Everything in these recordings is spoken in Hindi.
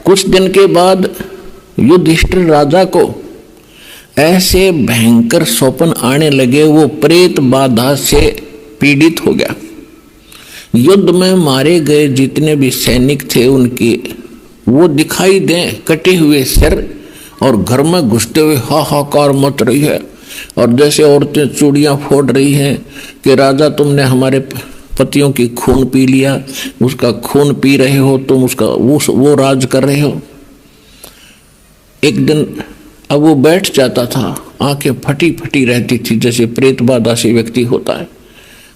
कुछ दिन के बाद युधिष्ठिर राजा को ऐसे भयंकर स्वप्न आने लगे, वो प्रेत बाधा से पीड़ित हो गया। युद्ध में मारे गए जितने भी सैनिक थे उनके वो दिखाई दें कटे हुए सिर, और घर में घुसते हुए हाहाकार मच रही है, और जैसे औरतें चूड़ियाँ फोड़ रही हैं कि राजा तुमने हमारे पतियों की खून पी लिया, उसका खून पी रहे हो तुम, उसका वो राज कर रहे हो। एक दिन अब वो बैठ जाता था, आंखें फटी फटी रहती थी जैसे प्रेत बाधा से व्यक्ति होता है,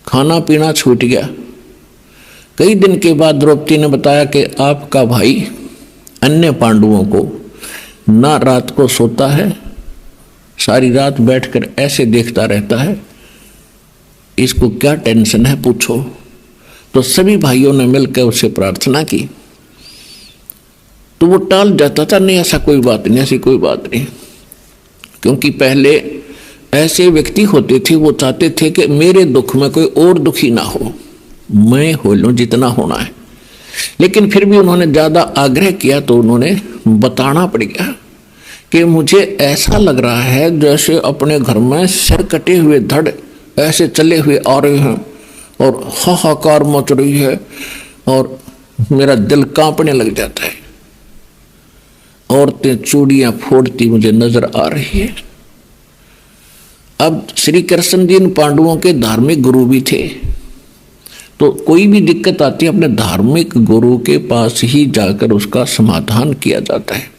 खाना पीना छूट गया। कई दिन के बाद द्रौपदी ने बताया कि आपका भाई अन्य पांडवों को ना रात को सोता है, सारी रात बैठकर ऐसे देखता रहता है, इसको क्या टेंशन है पूछो। तो सभी भाइयों ने मिलकर उससे प्रार्थना की, तो वो टाल जाता था, नहीं ऐसा कोई बात नहीं, ऐसी कोई बात नहीं। क्योंकि पहले ऐसे व्यक्ति होते थे, वो चाहते थे कि मेरे दुख में कोई और दुखी ना हो, मैं हो लूँ जितना होना है। लेकिन फिर भी उन्होंने ज़्यादा आग्रह किया तो उन्होंने बताना पड़ गया कि मुझे ऐसा लग रहा है जैसे अपने घर में सिर कटे हुए धड़ ऐसे चले हुए आ रहे हैं, और हाहाकार मच रही है, और मेरा दिल कांपने लग जाता है, औरतें चूड़ियाँ फोड़ती मुझे नजर आ रही है। अब श्री कृष्ण जी इन पांडवों के धार्मिक गुरु भी थे, तो कोई भी दिक्कत आती है अपने धार्मिक गुरु के पास ही जाकर उसका समाधान किया जाता है।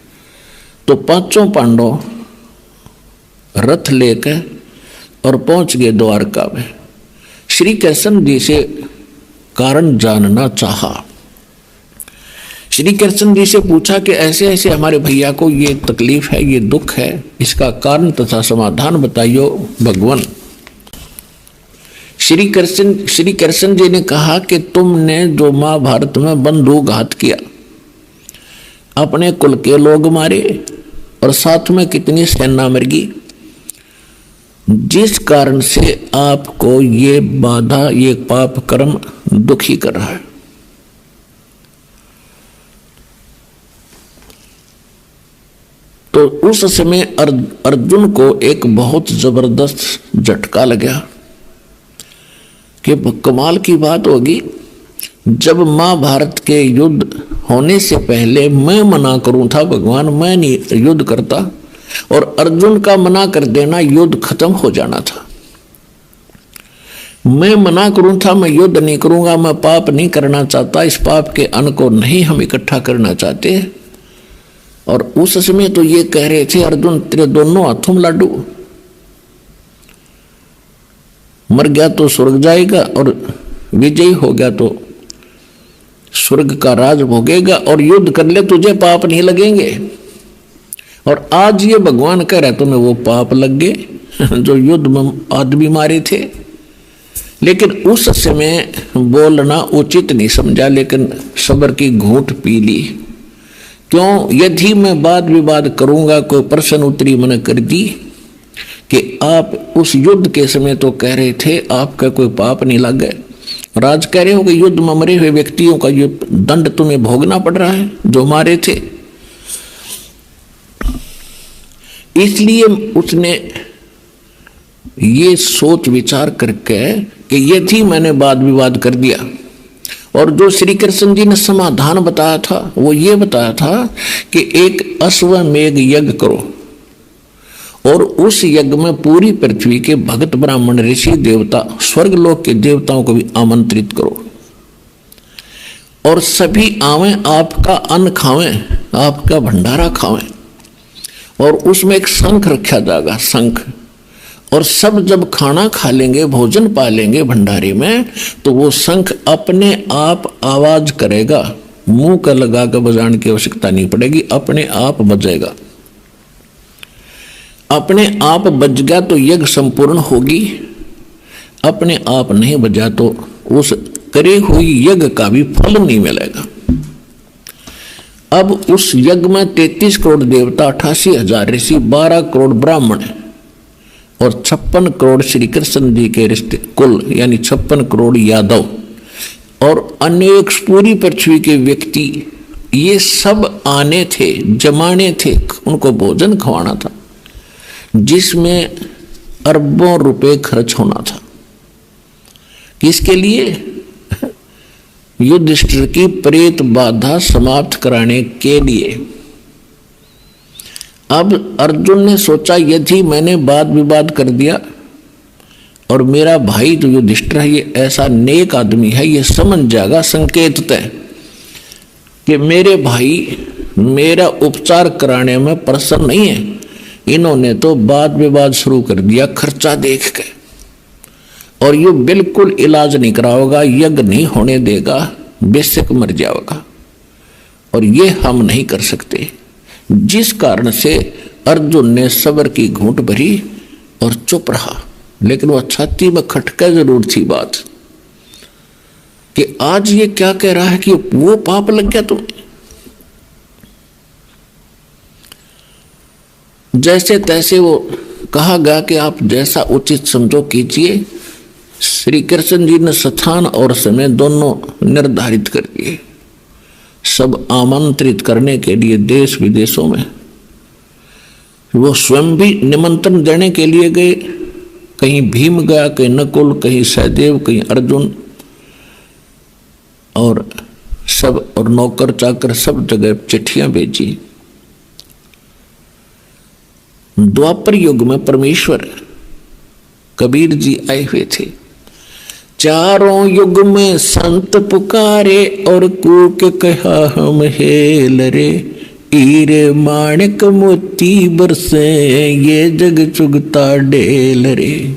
तो पांचों पांडव रथ लेकर और पहुंच गए द्वारका में। श्री कृष्ण जी से कारण जानना चाहा। श्री कृष्ण जी से पूछा कि ऐसे ऐसे हमारे भैया को ये तकलीफ है, ये दुख है, इसका कारण तथा समाधान बताइयो भगवान। श्री कृष्ण जी ने कहा कि तुमने जो महाभारत में बंधुघात किया, अपने कुल के लोग मारे और साथ में कितनी सेना मर गई, जिस कारण से आपको ये बाधा, ये पाप कर्म दुखी कर रहा है। तो उस समय अर्जुन को एक बहुत जबरदस्त झटका लगा कि कमाल की बात होगी, जब महाभारत के युद्ध होने से पहले मैं मना करूं था भगवान, मैं नहीं युद्ध करता, और अर्जुन का मना कर देना युद्ध खत्म हो जाना था। मैं मना करूं था, मैं युद्ध नहीं करूंगा, मैं पाप नहीं करना चाहता, इस पाप के अन्न को नहीं हम इकट्ठा करना चाहते। और उस समय तो ये कह रहे थे अर्जुन तेरे दोनों हाथों में लाडू, मर गया तो स्वर्ग जाएगा और विजयी हो गया तो स्वर्ग का राज भोगेगा, और युद्ध कर ले तुझे पाप नहीं लगेंगे। और आज ये भगवान कह रहा है तुम्हें वो पाप लग गए जो युद्ध में आदमी मारे थे। लेकिन उस समय बोलना उचित नहीं समझा, लेकिन सब्र की घूंट पी ली। क्यों? यदि मैं वाद विवाद करूंगा, कोई प्रश्न उत्तरी मन कर दी कि आप उस युद्ध के समय तो कह रहे थे आपका कोई पाप नहीं लग गए, और आज कह रहे हो कि युद्ध में मरे हुए व्यक्तियों का ये दंड तुम्हें भोगना पड़ रहा है जो मारे थे। इसलिए उसने ये सोच विचार करके कि यदि मैंने वाद विवाद कर दिया, और जो श्री कृष्ण जी ने समाधान बताया था वो ये बताया था कि एक अश्वमेघ यज्ञ करो, और उस यज्ञ में पूरी पृथ्वी के भक्त ब्राह्मण ऋषि देवता स्वर्ग लोक के देवताओं को भी आमंत्रित करो, और सभी आवें, आपका अन्न खावें, आपका भंडारा खावें। और उसमें एक शंख रखा जाएगा, शंख, और सब जब खाना खा लेंगे, भोजन पा लेंगे भंडारे में, तो वो शंख अपने आप आवाज करेगा, मुंह का लगा कर बजाने की आवश्यकता नहीं पड़ेगी, अपने आप बजेगा। अपने आप बज गया तो यज्ञ संपूर्ण होगी, अपने आप नहीं बजा तो उस करे हुई यज्ञ का भी फल नहीं मिलेगा। अब उस यज्ञ में 33 करोड़ देवता, 88,000 ऋषि, 12 करोड़ ब्राह्मण और 56 करोड़ श्री कृष्ण जी के रिश्ते कुल, यानी 56 करोड़ यादव, और अनेक पूरी पृथ्वी के व्यक्ति ये सब आने थे, जमाने थे, उनको भोजन खवाना था जिसमें अरबों रुपए खर्च होना था। किसके लिए? युधिष्ठिर की प्रेत बाधा समाप्त कराने के लिए। अब अर्जुन ने सोचा यदि मैंने वाद विवाद कर दिया और मेरा भाई जो युधिष्ठिर है ये ऐसा नेक आदमी है, ये समझ जाएगा संकेततः कि मेरे भाई मेरा उपचार कराने में प्रसन्न नहीं है। इन्होंने तो वाद विवाद शुरू कर दिया खर्चा देख के, और ये बिल्कुल इलाज नहीं कराओगा, यज्ञ नहीं होने देगा, बेशक मर जाएगा, और ये हम नहीं कर सकते। जिस कारण से अर्जुन ने सब्र की घूंट भरी और चुप रहा, लेकिन वह छाती में खटका जरूर थी बात कि आज ये क्या कह रहा है कि वो पाप लग गया तुम्हें। जैसे तैसे वो कहा गया कि आप जैसा उचित समझो कीजिए। श्री कृष्ण जी ने स्थान और समय दोनों निर्धारित कर दिए। सब आमंत्रित करने के लिए देश विदेशों में वो स्वयं भी निमंत्रण देने के लिए गए। कहीं भीम गया, कहीं नकुल, कहीं सहदेव, कहीं अर्जुन, और सब और नौकर चाकर सब जगह चिट्ठियां भेजी। द्वापर युग में परमेश्वर कबीर जी आए हुए थे। चारों युग में संत पुकारे और कूक कहा हम हेल रे, हीरे माणिक मोती बरसे ये जग चुगता डेल रे।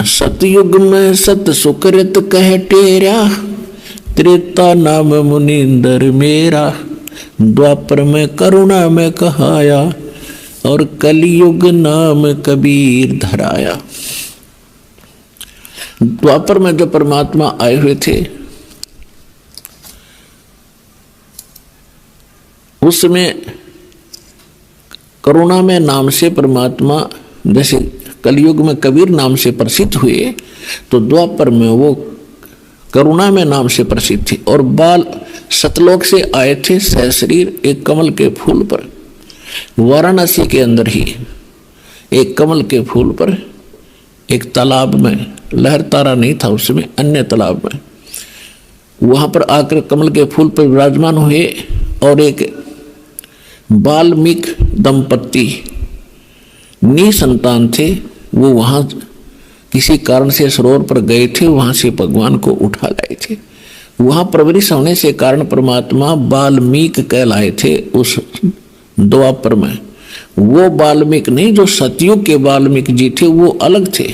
सतयुग में सत सुकृत कह टेरा, त्रेता नाम मुनिंदर मेरा, द्वापर में करुणा में कहाया और कलयुग नाम कबीर धराया। द्वापर में जो परमात्मा आए हुए थे उसमें करुणा में नाम से परमात्मा, जैसे कलयुग में कबीर नाम से प्रसिद्ध हुए, तो द्वापर में वो करुणा में नाम से प्रसिद्ध थे। और बाल सतलोक से आए थे सहशरीर एक कमल के फूल पर। वाराणसी के अंदर ही एक कमल के फूल पर एक तालाब में, लहर तारा नहीं था उसमें, अन्य तालाब में, वहां पर आकर कमल के फूल पर विराजमान हुए। और एक वाल्मीकि दंपत्ति निसंतान थे, वो वहां किसी कारण से सरोवर पर गए थे, वहां से भगवान को उठा लाए थे। वहां परवरिश होने से कारण परमात्मा वाल्मीकि कहलाए थे उस द्वापर में। वो वाल्मीकि नहीं, जो सतयुग के वाल्मीकि जी थे वो अलग थे।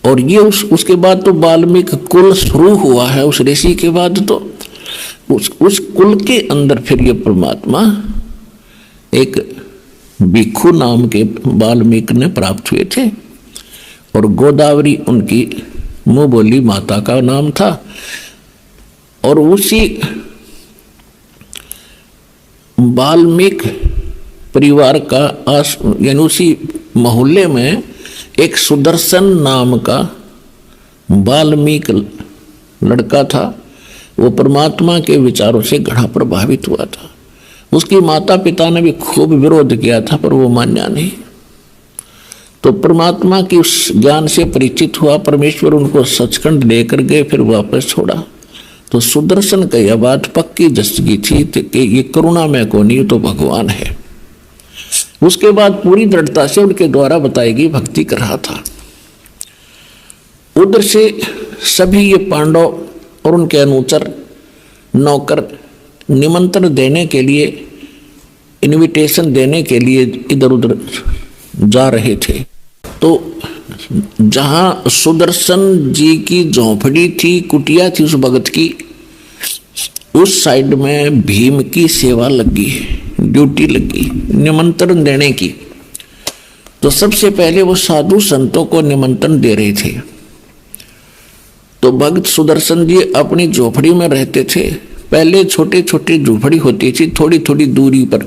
और ये उसके बाद तो वाल्मीकि कुल शुरू हुआ है, उस ऋषि के बाद तो उस कुल के अंदर फिर ये परमात्मा एक भिक्षु नाम के वाल्मीकि ने प्राप्त हुए थे। और गोदावरी उनकी मुंह बोली माता का नाम था। और उसी वाल्मीकि परिवार का यानी उसी मोहल्ले में एक सुदर्शन नाम का वाल्मीकि लड़का था। वो परमात्मा के विचारों से गढ़ा प्रभावित हुआ था। उसकी माता पिता ने भी खूब विरोध किया था, पर वो मान्या नहीं। तो परमात्मा की उस ज्ञान से परिचित हुआ। परमेश्वर उनको सचखंड लेकर गए, फिर वापस छोड़ा। तो सुदर्शन का यह बात पक्की दस्तगी थी कि ये करुणा में को नहीं तो भगवान है। उसके बाद पूरी दृढ़ता से उनके द्वारा बताई गई भक्ति कर रहा था। उधर से सभी ये पांडव और उनके अनुचर नौकर निमंत्रण देने के लिए, इनविटेशन देने के लिए इधर उधर जा रहे थे। तो जहां सुदर्शन जी की झोंपड़ी थी, कुटिया थी उस भगत की, उस साइड में भीम की सेवा लगी, ड्यूटी लगी निमंत्रण देने की। तो सबसे पहले वो साधु संतों को निमंत्रण दे रहे थे। तो भक्त सुदर्शन जी अपनी झोपड़ी में रहते थे। पहले छोटे छोटे झोपड़ी होती थी, थोड़ी थोड़ी दूरी पर,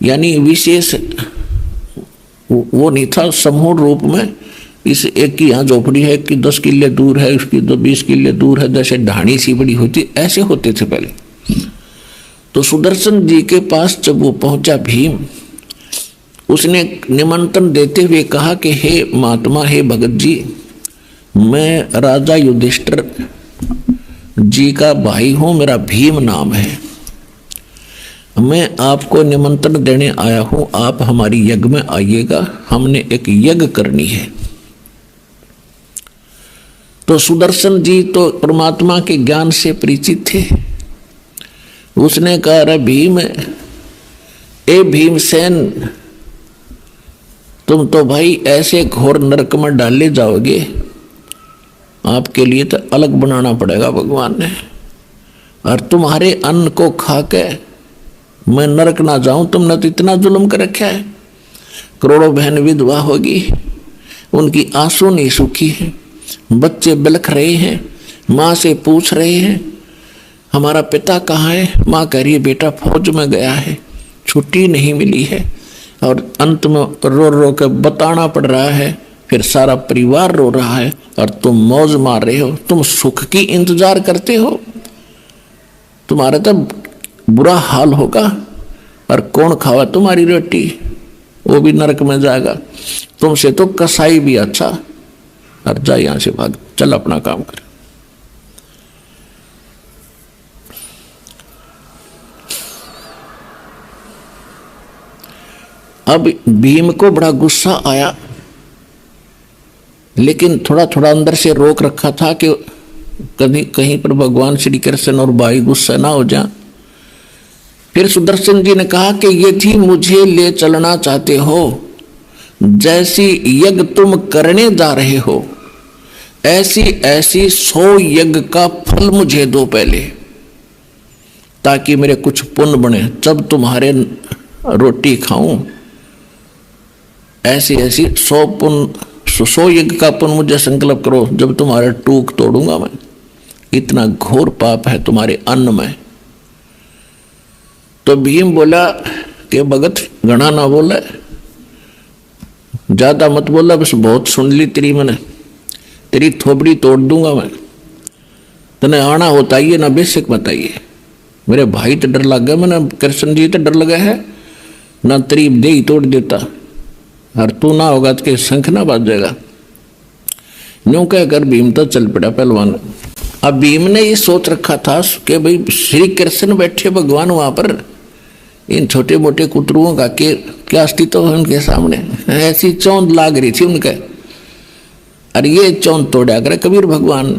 यानी विशेष वो नहीं था समूह रूप में। इस एक की यहाँ झोपड़ी है कि 10 किले दूर है, उसकी 20 किले दूर है, जैसे ढाणी सी बड़ी होती, ऐसे होते थे पहले। तो सुदर्शन जी के पास जब वो पहुंचा भीम, उसने निमंत्रण देते हुए कहा कि हे महात्मा, हे भगत जी, मैं राजा युधिष्ठिर जी का भाई हूं, मेरा भीम नाम है, मैं आपको निमंत्रण देने आया हूं, आप हमारी यज्ञ में आइएगा, हमने एक यज्ञ करनी है। तो सुदर्शन जी तो परमात्मा के ज्ञान से परिचित थे। उसने कहा, अरे भीम, ए भीमसेन, तुम तो भाई ऐसे घोर नरक में डाले जाओगे, आपके लिए तो अलग बनाना पड़ेगा भगवान ने, और तुम्हारे अन्न को खा के मैं नरक ना जाऊं, तुमने तो इतना जुल्म कर रखा है। करोड़ों बहन विधवा होगी, उनकी आंसू नहीं सूखी है, बच्चे बिलख रहे हैं, माँ से पूछ रहे हैं हमारा पिता कहाँ है, माँ कह रही है बेटा फौज में गया है, छुट्टी नहीं मिली है, और अंत में रो रो के बताना पड़ रहा है, फिर सारा परिवार रो रहा है, और तुम मौज मार रहे हो, तुम सुख की इंतजार करते हो, तुम्हारा तो बुरा हाल होगा, और कौन खावा तुम्हारी रोटी, वो भी नरक में जाएगा, तुमसे तो कसाई भी अच्छा, और जा यहां से भाग, चल अपना काम कर। अब भीम को बड़ा गुस्सा आया, लेकिन थोड़ा थोड़ा अंदर से रोक रखा था कि कहीं कहीं पर भगवान श्री कृष्ण और भाई गुस्सा ना हो जाए। फिर सुदर्शन जी ने कहा कि यदि मुझे ले चलना चाहते हो, जैसी यज्ञ तुम करने जा रहे हो, ऐसी ऐसी 100 यज्ञ का फल मुझे दो पहले, ताकि मेरे कुछ पुण्य बने, जब तुम्हारे रोटी खाऊं ऐसी ऐसी 100 यज्ञ का पुण्य मुझे संकल्प करो, जब तुम्हारे टूक तोड़ूंगा मैं, इतना घोर पाप है तुम्हारे अन्न में। तो भीम बोला कि भगत घना ना बोला, ज्यादा मत बोला, बस बहुत सुन ली तेरी, मैंने तेरी थोबड़ी तोड़ दूंगा मैं, तने आना होता ही है ना, बेशक बताइए, मेरे भाई तो डर लग गया, मैंने कृष्ण जी तो डर लगा है ना, तेरी दे ही तोड़ देता, और तू ना होगा तो शंख ना बाज जाएगा। यूं कहकर भीम तो चल पड़ा पहलवान। अब भीम ने ये सोच रखा था कि भाई श्री कृष्ण बैठे भगवान वहां पर, इन छोटे मोटे कुतरुओं का क्या अस्तित्व है उनके सामने, ऐसी चौंध लाग रही थी उनके, और ये चौंध तोड़ा करे कबीर भगवान।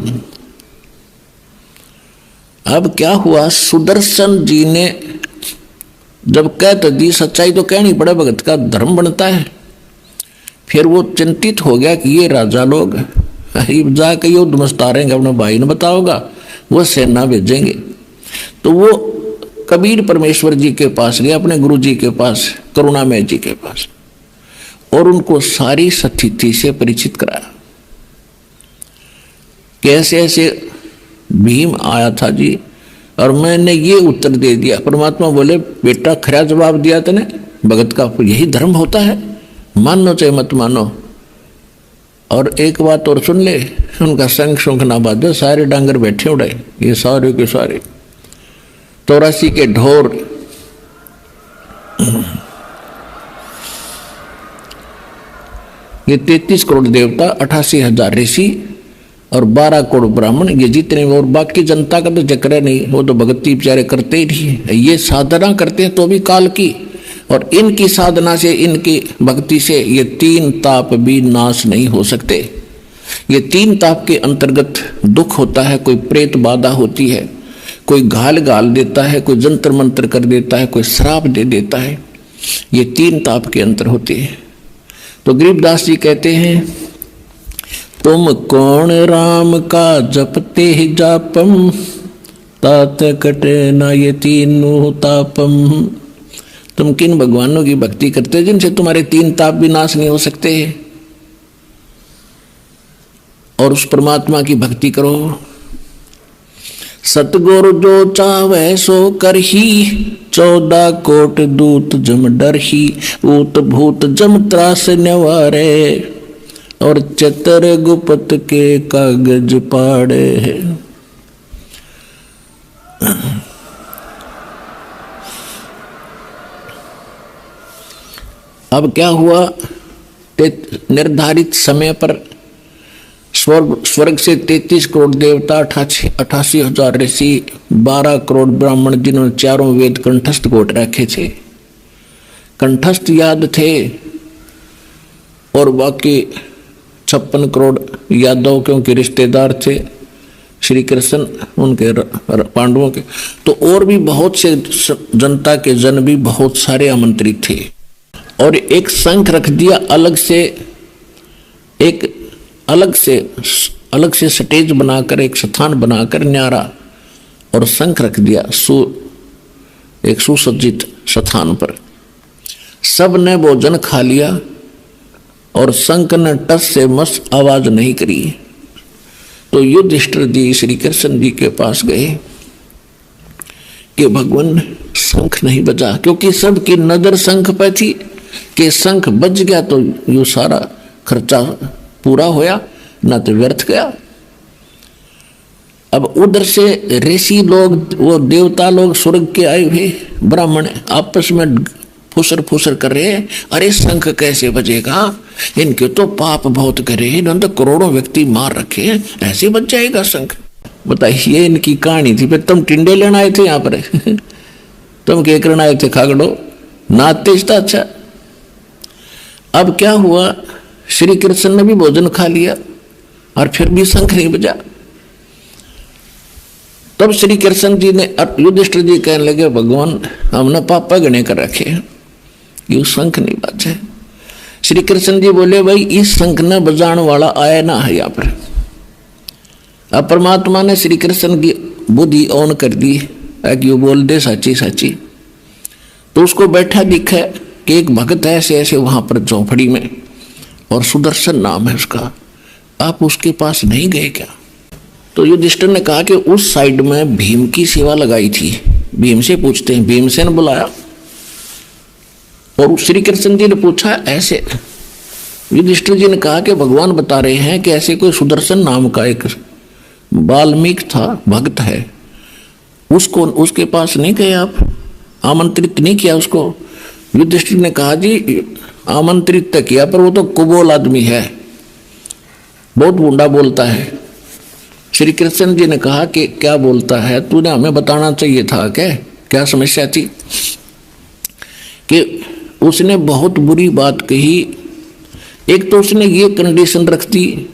अब क्या हुआ, सुदर्शन जी ने जब कह तो दी, सच्चाई तो कहनी पड़े, भगत का धर्म बनता है। फिर वो चिंतित हो गया कि ये राजा लोग जाके युद्ध मस्तारेंगे, अपने भाई ने बताओगा, वो सेना भेजेंगे। तो वो कबीर परमेश्वर जी के पास गया, अपने गुरु जी के पास, करुणामय जी के पास, और उनको सारी स्थिति से परिचित कराया। कैसे ऐसे भीम आया था जी, और मैंने ये उत्तर दे दिया। परमात्मा बोले बेटा खरा जवाब दिया तने, भगत का यही धर्म होता है, मानो चाहे मत मानो। और एक बात और सुन ले, उनका संग शुंख ना बाजे, सारे डांगर बैठे उड़े, ये सारे के सारे 84 के ढोर, ये 33 करोड़ देवता, 88,000 ऋषि और 12 करोड़ ब्राह्मण, ये जितने, और बाकी जनता का तो जिक्र नहीं, वो तो भक्ति बेचारे करते ही नहीं, ये साधना करते हैं तो भी काल की, और इनकी साधना से, इनकी भक्ति से ये 3 ताप भी नाश नहीं हो सकते। ये 3 ताप के अंतर्गत दुख होता है, कोई प्रेत बाधा होती है, कोई घाल देता है, कोई जंतर मंत्र कर देता है, कोई श्राप दे देता है, ये 3 ताप के अंतर होते हैं। तो गरीबदास जी कहते हैं, तुम कौन राम का जपते ही जापम, तात कटे ना ये 3 तापम। तुम किन भगवानों की भक्ति करते हो जिनसे तुम्हारे 3 ताप भी नाश नहीं हो सकते, और उस परमात्मा की भक्ति करो। सतगुरु जो चावे सो करही, 14 कोट दूत जम डरही, ऊत भूत जम त्रास निवारे, और चतर गुप्त के कागज पाड़े। अब क्या हुआ, निर्धारित समय पर स्वर्ग से 33 करोड़ देवता, 88,000 ऋषि, 12 करोड़ ब्राह्मण, जिन्होंने चारों वेद कंठस्थ घोट रखे थे, कंठस्थ याद थे, और बाकी 56 करोड़ यादव क्योंकि रिश्तेदार थे श्री कृष्ण उनके पांडवों के, तो और भी बहुत से जनता के जन भी बहुत सारे आमंत्रित थे। और एक शंख रख दिया अलग से, एक अलग से स्टेज बनाकर, एक स्थान बनाकर न्यारा, और शंख रख दिया एक सुसज्जित स्थान पर। सब ने भोजन खा लिया और शंख ने टस से मस आवाज नहीं करी। तो युधिष्ठिर जी श्री कृष्ण जी के पास गए कि भगवान शंख नहीं बजा, क्योंकि सबकी नजर शंख पर थी कि शंख बज गया तो यो सारा खर्चा पूरा होया, ना तो व्यर्थ गया। अब उधर से ऋषि लोग, वो देवता लोग, स्वर्ग के आए हुए ब्राह्मण आपस में फुसर कर रहे हैं, अरे शंख कैसे बजेगा, इनके तो पाप बहुत करे, इन्होंने तो करोड़ों व्यक्ति मार रखे हैं, ऐसे बज जाएगा शंख। बताइए, इनकी कहानी थी। फिर तुम टिंडे लेना आए थे यहाँ पर तुम क्या करना आए थे, खागड़ो नाचते था। अच्छा, अब क्या हुआ, श्री कृष्ण ने भी भोजन खा लिया और फिर भी शंख नहीं बजा। तब श्री कृष्ण जी ने, युधिष्ठिर जी कहने लगे, भगवान हमने पापा गणे कर रखे हैं, ये शंख नहीं बजे। श्री कृष्ण जी बोले, भाई इस शंख ने बजाने वाला आया ना है यहाँ पर। अब परमात्मा ने श्री कृष्ण की बुद्धि ऑन कर दी कि वो बोल दे साची साची। तो उसको बैठा दिखा कि एक भक्त है ऐसे ऐसे वहां पर झोपड़ी में, और सुदर्शन नाम है उसका, आप उसके पास नहीं गए क्या? तो युधिष्ठिर ने कहा कि उस साइड में भीम की सेवा लगाई थी, भीम से पूछते हैं। भीमसेन बुलाया और श्री कृष्ण जी ने पूछा ऐसे। युधिष्ठिर जी ने कहा कि भगवान बता रहे हैं कि ऐसे कोई सुदर्शन नाम का एक वाल्मीकि था, भक्त है, उसको उसके पास नहीं गए आप, आमंत्रित नहीं किया उसको? युधिष्ठिर ने कहा जी आमंत्रित तो किया, पर वो तो कुबोल आदमी है, बहुत गुंडा बोलता है। श्री कृष्ण जी ने कहा कि क्या बोलता है, तूने हमें बताना चाहिए था, क्या समस्या थी? कि उसने बहुत बुरी बात कही। एक तो उसने ये कंडीशन रख दी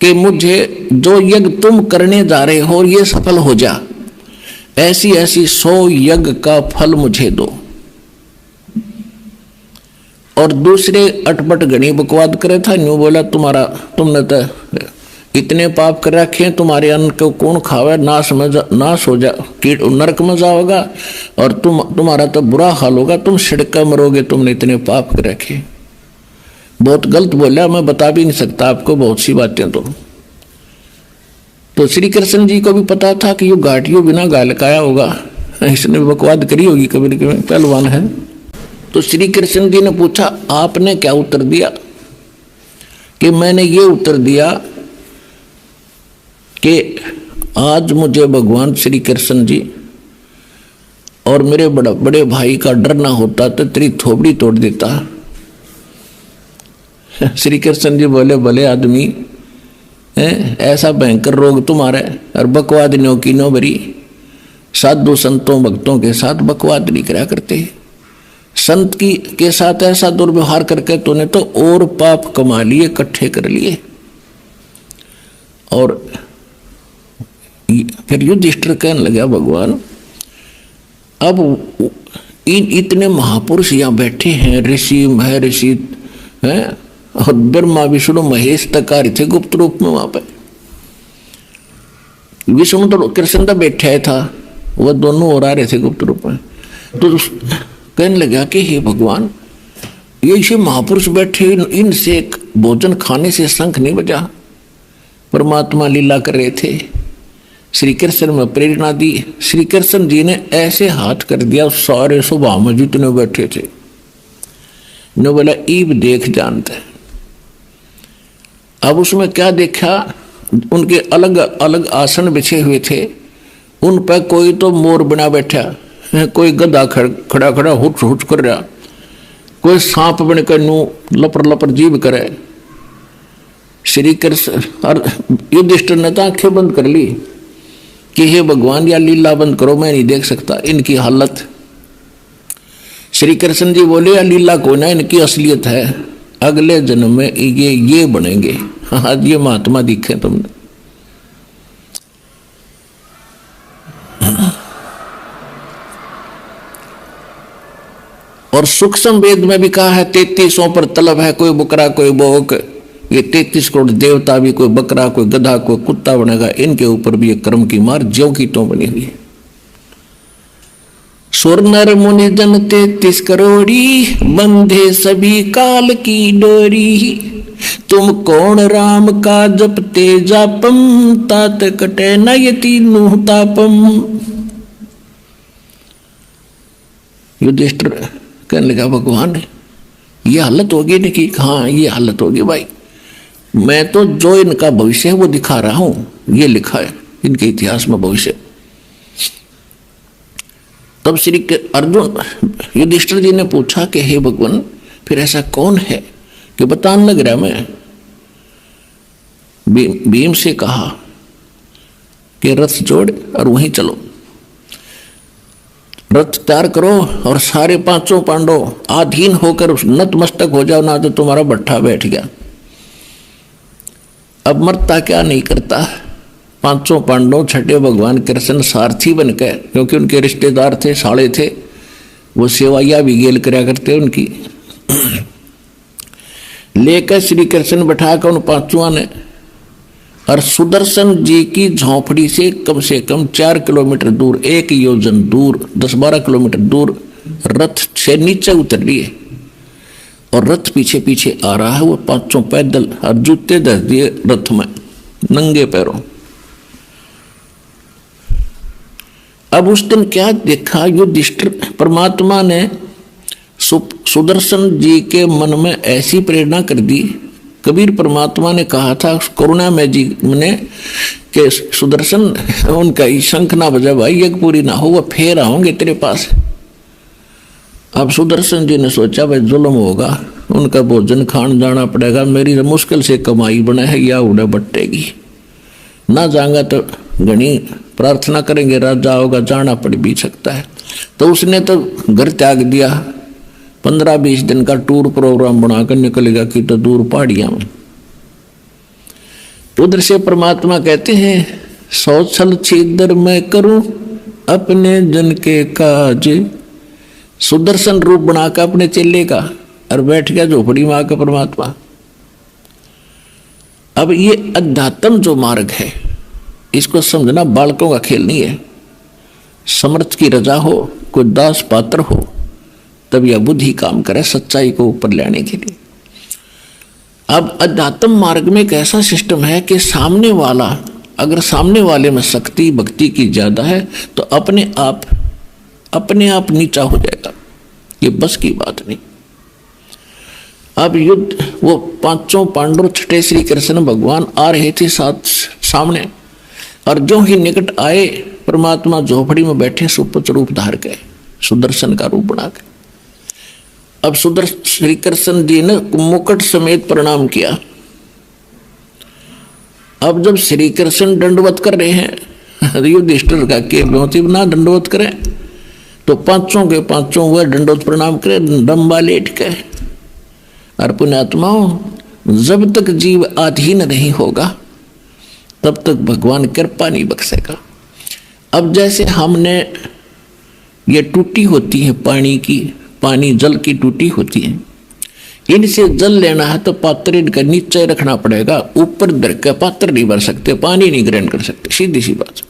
कि मुझे जो यज्ञ तुम करने जा रहे हो ये सफल हो जा, ऐसी ऐसी 100 यज्ञ का फल मुझे दो। और दूसरे अटपट गणी बकवाद करे था, न्यू बोला तुमने तो इतने पाप कर रखे हैं, तुम्हारे अन्न को कौन खावे, नाश हो जा, कीट नरक में जाओगा, और तुम्हारा तो बुरा हाल होगा, तुम सड़क मरोगे, तुमने इतने पाप कर रखे। बहुत गलत बोला, मैं बता भी नहीं सकता आपको बहुत सी बातें। तो श्री कृष्ण जी को भी पता था कि ये घाटियों बिना गाल काया होगा, इसने बकवाद करी होगी, कभी न कभी पहलवान है। तो श्री कृष्ण जी ने पूछा आपने क्या उत्तर दिया? कि मैंने ये उत्तर दिया कि आज मुझे भगवान श्री कृष्ण जी और मेरे बड़े भाई का डर ना होता तो तेरी थोबड़ी तोड़ देता। श्री कृष्ण जी बोले, भले आदमी ऐसा भयंकर रोग तुम्हारे, और बकवाद नो की नो बरी। साधु संतों भक्तों के साथ बकवाद नहीं करा करते, संत के साथ ऐसा दुर्व्यवहार करके तूने तो और पाप कमा लिए, इकट्ठे कर लिए। और फिर युधिष्ठिर कहने लगा, भगवान अब इतने महापुरुष यहाँ बैठे हैं, ऋषि महर्षि हैं, और ब्रह्मा विष्णु महेश तक आ रहे थे गुप्त रूप में वहां पर। विष्णु तो कृष्ण तो बैठा था, वह दोनों और आ रहे थे गुप्त रूप में। तो कहने लगा कि हे भगवान, ये ऐसे महापुरुष बैठे, इनसे भोजन खाने से शंख नहीं बजा। परमात्मा लीला कर रहे थे, श्री कृष्ण में प्रेरणा दी। श्री कृष्ण जी ने ऐसे हाथ कर दिया, सारे सभा में जितने बैठे थे ने बोला ईब देख जानते। अब उसमें क्या देखा, उनके अलग अलग आसन बिछे हुए थे, उन पर कोई तो मोर बना बैठा, कोई गधा खड़ा हुच कर रहा, कोई सांप बनकर नू लपर लपर जीव करे। श्री कृष्ण और युधिष्ठिर ने तो आंखें बंद कर ली कि हे भगवान या लीला बंद करो, मैं नहीं देख सकता इनकी हालत। श्री कृष्ण जी बोले या लीला को ना, इनकी असलियत है, अगले जन्म में ये बनेंगे। आज ये महात्मा दिखे तुमने। और सूक्ष्म वेद में भी कहा है 33 पर तलब है, कोई बकरा कोई बोक, ये 33 करोड़ देवता भी कोई बकरा कोई गधा कोई कुत्ता बनेगा, इनके ऊपर भी एक कर्म की मार ज्यों की त्यों बनी हुई है। सुर नर मुनि जन 33 करोड़ी, बंधे सभी काल की डोरी, तुम कौन राम का जपते जापम, तात कटे न ये तीनों तापम। युधिष्ठिर कहने लगा भगवान ये हालत होगी नहीं कि हाँ ये हालत होगी भाई, मैं तो जो इनका भविष्य है वो दिखा रहा हूं, ये लिखा है इनके इतिहास में भविष्य। तब श्री अर्जुन युधिष्ठिर जी ने पूछा कि हे भगवान फिर ऐसा कौन है कि बताने लग रहा। मैं भीम से कहा कि रथ जोड़ और वहीं चलो, रथ तैयार करो और सारे 5 पांडव आधीन होकर नतमस्तक हो जाओ, ना तो तुम्हारा भट्ठा बैठ गया। अब मरता क्या नहीं करता। 5 पांडव छठे भगवान कृष्ण सारथी बन गए, क्योंकि उनके रिश्तेदार थे, साले थे, वो सेवाइया भी गेल कराया करते उनकी। लेकर श्री कृष्ण बैठाकर उन 5 ने और सुदर्शन जी की झोंपड़ी से कम 4 किलोमीटर दूर, 1 योजन दूर, 10-12 किलोमीटर दूर रथ से नीचे उतर लिए और रथ पीछे पीछे आ रहा है। वो 5 पैदल और जूते धर दिए रथ में नंगे पैरों। अब उस दिन क्या देखा युधिष्ठिर, परमात्मा ने सुदर्शन जी के मन में ऐसी प्रेरणा कर दी। कबीर परमात्मा ने कहा था करुणा में जी ने कि सुदर्शन उनका शंख ना बजा भाई, यज्ञ पूरी ना हो, वो फेर आओगे तेरे पास। अब सुदर्शन जी ने सोचा भाई जुल्म होगा, उनका भोजन खान जाना पड़ेगा, मेरी मुश्किल से कमाई बना है या उड़े बट्टेगी, ना जाऊंगा तो घनी प्रार्थना करेंगे राजा होगा, जाना पड़ भी सकता है। तो उसने तो घर त्याग दिया, 15-20 दिन का टूर प्रोग्राम बनाकर निकलेगा कि तो दूर पहाड़ियां में। उधर से परमात्मा कहते हैं 100 छल छिद्र मैं करूं अपने जन के काज। सुदर्शन रूप बनाकर अपने चेले का और बैठ गया झोपड़ी में आकर परमात्मा। अब ये अध्यात्म जो मार्ग है इसको समझना बालकों का खेल नहीं है। समर्थ की रजा हो, कोई दास पात्र हो, तब यह बुद्धि काम करे सच्चाई को ऊपर लाने के लिए। अब अध्यात्म मार्ग में एक ऐसा सिस्टम है कि सामने वाला, अगर सामने वाले में शक्ति भक्ति की ज्यादा है तो अपने आप नीचा हो जाएगा, ये बस की बात नहीं। अब युद्ध, वो 5 पांडव छठे श्री कृष्ण भगवान आ रहे थे सामने, और जो ही निकट आए परमात्मा झोपड़ी में बैठे सुपुत्र रूप धार गए, सुदर्शन का रूप बना के। अब श्री कृष्ण जी ने मुकुट समेत प्रणाम किया। अब जब श्री कृष्ण दंडवत कर रहे हैं, युधिष्ठिर का के ना दंडवत करें, तो 5 के 5 वह दंडवत प्रणाम करें डम्बा लेट के। और पुण्यात्माओं, जब तक जीव अधीन नहीं होगा तब तक भगवान कृपा नहीं बख्शेगा। अब जैसे हमने ये टूटी होती है पानी जल की टूटी होती है, इनसे जल लेना है तो पात्र इनका नीचे रखना पड़ेगा, ऊपर धर के पात्र नहीं भर सकते, पानी नहीं ग्रहण कर सकते, सीधी सी बात।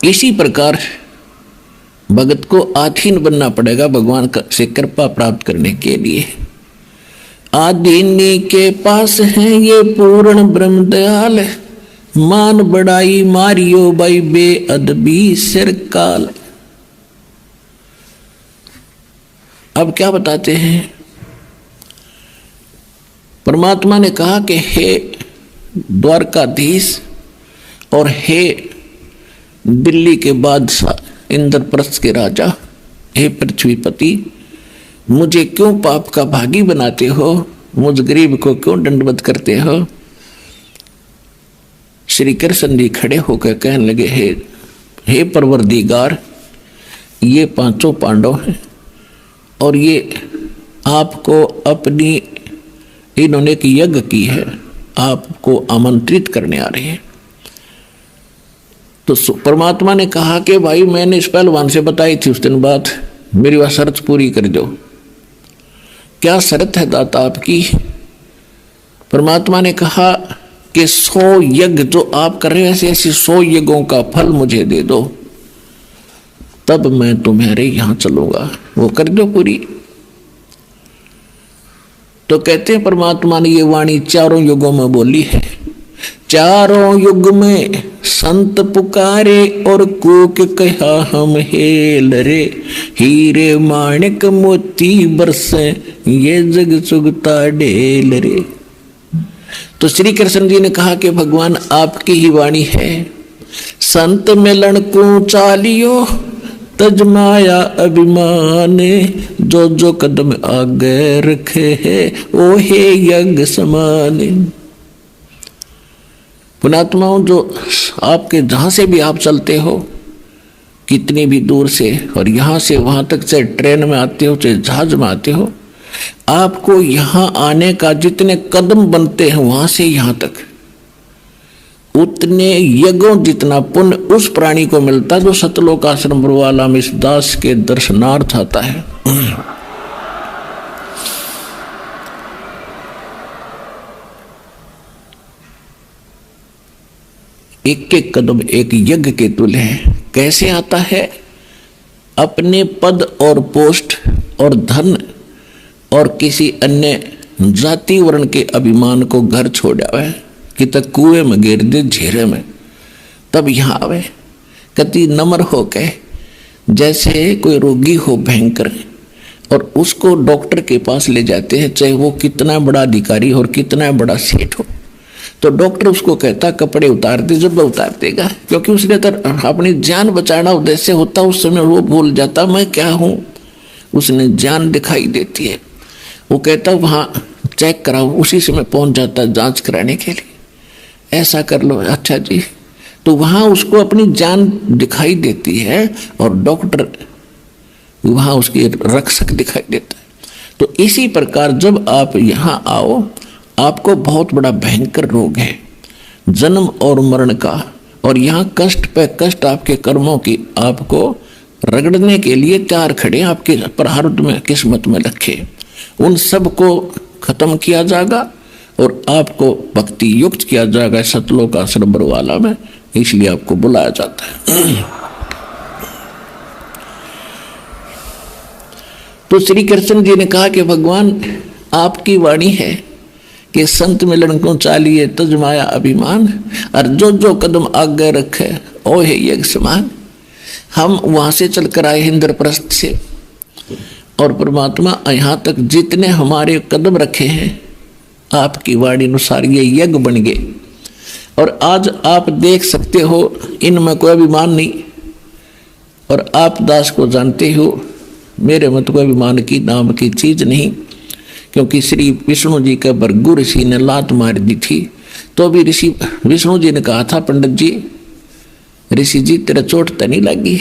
इसी प्रकार भगत को आधीन बनना पड़ेगा भगवान से कृपा प्राप्त करने के लिए। आधीनी के पास है ये पूर्ण ब्रह्म दयाल, मान बड़ाई मारियो बाई बेअदबी सिर काल। अब क्या बताते हैं, परमात्मा ने कहा कि हे द्वारकाधीश और हे दिल्ली के बादशाह इंद्रप्रस्थ के राजा, हे पृथ्वीपति, मुझे क्यों पाप का भागी बनाते हो, मुझ गरीब को क्यों दंडवत करते हो। श्री कृष्ण जी खड़े होकर कहने लगे, हे परवरदिगार, ये पांचों पांडव हैं और ये आपको अपनी, इन्होंने एक यज्ञ की है, आपको आमंत्रित करने आ रहे हैं। तो परमात्मा ने कहा कि भाई मैंने इस पहलवान से बताई थी उस दिन बात, मेरी वह शर्त पूरी कर दो। क्या शर्त है दाता आपकी। परमात्मा ने कहा कि 100 यज्ञ जो आप कर रहे हैं ऐसे 100 यज्ञों का फल मुझे दे दो, तब मैं तुम्हारे यहां चलूंगा, वो कर दो पूरी। तो कहते हैं परमात्मा ने ये वाणी चारों युगों में बोली है। चारों युग में संत पुकारे और कूक कहा हम हेल रे, हीरे माणिक मोती बरसे ये जग सुगता ढेल रे। तो श्री कृष्ण जी ने कहा कि भगवान आपकी ही वाणी है, संत मिलन को चालियो तजमाया अभिमान, जो जो कदम आगे रखे है ओ हे यज्ञ समान। पुणात्माओं, जो आपके जहां से भी आप चलते हो, कितनी भी दूर से, और यहां से वहां तक, चाहे ट्रेन में आते हो चाहे जहाज में आते हो, आपको यहां आने का जितने कदम बनते हैं वहां से यहां तक, उतने यज्ञों जितना पुण्य उस प्राणी को मिलता जो सतलोक आश्रम बरवाला में इस दास के दर्शनार्थ आता है। एक एक कदम एक यज्ञ के तुल्य है। कैसे आता है? अपने पद और पोस्ट और धन और किसी अन्य जाति वर्ण के अभिमान को घर छोड़ आवे, कि तक कुएं में गिर दे झेरे में, तब यहाँ आवे। कति नम्र हो के, जैसे कोई रोगी हो भयंकर और उसको डॉक्टर के पास ले जाते हैं, चाहे वो कितना बड़ा अधिकारी हो और कितना बड़ा सेठ हो, तो डॉक्टर उसको कहता कपड़े उतार दे, जब उतार देगा, क्योंकि उसने तो अपनी जान बचाना उद्देश्य होता, उस समय वो भूल जाता मैं क्या हूँ, उसने जान दिखाई देती है। वो कहता वहाँ चेक कराओ, उसी समय पहुँच जाता जांच कराने के लिए, ऐसा कर लो, अच्छा जी। तो वहाँ उसको अपनी जान दिखाई देती है और डॉक्टर वहाँ उसकी रक्षक दिखाई देता है। तो इसी प्रकार जब आप यहाँ आओ, आपको बहुत बड़ा भयंकर रोग है जन्म और मरण का, और यहाँ कष्ट पे कष्ट आपके कर्मों की आपको रगड़ने के लिए तैयार खड़े, आपके प्रारब्ध में किस्मत में रखे, उन सब को खत्म किया जाएगा और आपको भक्ति युक्त किया जाएगा सतलोक आश्रम बरवाला में, इसलिए आपको बुलाया जाता है। तो श्री कृष्ण जी ने कहा कि भगवान आपकी वाणी है कि संत मिलन को चालिए तजमाया अभिमान, और जो जो कदम आगे रखे ओ है यज्ञ समान। हम वहां से चलकर आए इंद्रप्रस्थ से, और परमात्मा यहाँ तक जितने हमारे कदम रखे हैं आपकी वाणी अनुसार ये यज्ञ बन गए। और आज आप देख सकते हो इनमें कोई अभिमान नहीं, और आप दास को जानते हो मेरे मत को अभिमान की नाम की चीज नहीं, क्योंकि श्री विष्णु जी का भृगु ऋषि ने लात मार दी थी, तो भी ऋषि विष्णु जी ने कहा था पंडित जी, ऋषि जी तेरा चोट तो नहीं लगी।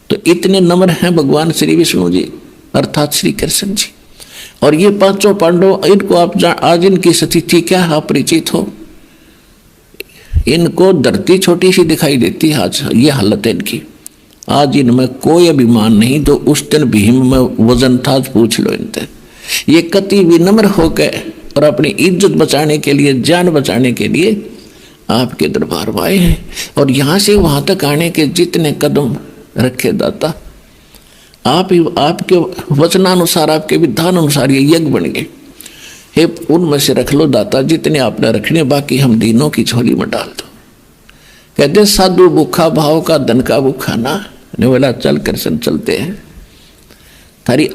तो इतने नम्र हैं भगवान श्री विष्णु जी अर्थात श्री कृष्ण जी। और ये पांचों पांडव, इनको आप आज इनकी स्थिति क्या है परिचित हो, इनको धरती छोटी सी दिखाई देती है, आज ये हालत है इनकी। आज इनमें कोई अभिमान नहीं, तो उस दिन भीम में वजन था, पूछ लो इनसे। ये कति विनम्र होकर और अपनी इज्जत बचाने के लिए, जान बचाने के लिए आपके दरबार में आए हैं। और यहाँ से वहाँ तक आने के जितने कदम रखे दाता, आपके वचनानुसार, आपके विधान अनुसार ये यज्ञ बन गए। हे उनमें से रख लो दाता जितने आपने रखने, बाकी हम दीनों की झोली में डाल दो। कहते साधु भूखा भाव का धन का भूखा ना, ने बोला चल कृष्ण चलते हैं। थारी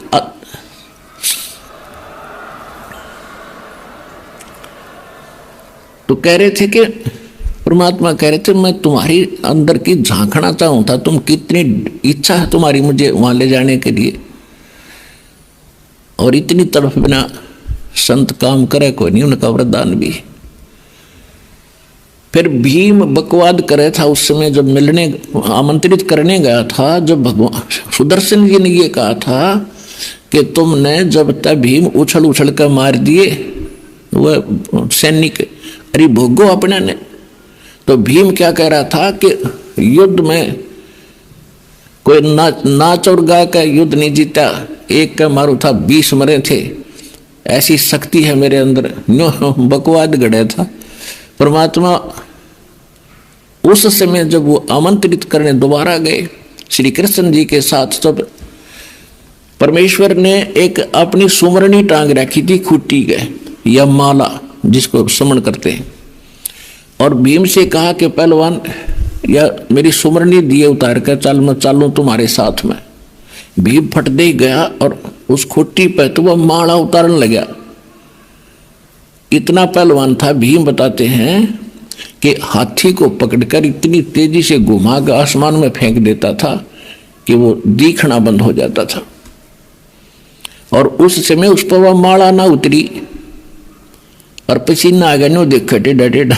तो कह रहे थे कि परमात्मा कह रहे थे मैं तुम्हारी अंदर की झांकना चाहूं था, तुम कितनी इच्छा है तुम्हारी मुझे वहां ले जाने के लिए, और इतनी तरफ बिना संत काम करे कोई नहीं, उनका वरदान भी। फिर भीम बकवाद करे था उस समय जब मिलने आमंत्रित करने गया था, जब भगवान सुदर्शन जी ने ये कहा था कि तुमने जब तक भीम उछल उछल कर मार दिए वह सैनिक, अरे भोगो अपने ने। तो भीम क्या कह रहा था कि युद्ध में कोई नाच और गा का युद्ध नहीं जीता, एक का मारू था 20 मरे थे, ऐसी शक्ति है मेरे अंदर, बकवाद गढ़े था। परमात्मा उस समय जब वो आमंत्रित करने दोबारा गए श्री कृष्ण जी के साथ, तब परमेश्वर ने एक अपनी सुमरनी टांग रखी थी खूटी गए या माला जिसको समन करते हैं, और भीम से कहा कि पहलवान या मेरी सुमरनी दिए उतार कर चल, मैं चालूं तुम्हारे साथ में। भीम फट दे गया और उस खुट्टी पे तो वह माला उतारने लगा। इतना पहलवान था भीम, बताते हैं कि हाथी को पकड़कर इतनी तेजी से घुमा कर आसमान में फेंक देता था कि वो दिखना बंद हो जाता था, और उस समय उस पर वह माला ना उतरी और पसीना आ गया, नो देखा टेढ़ा टेढ़ा।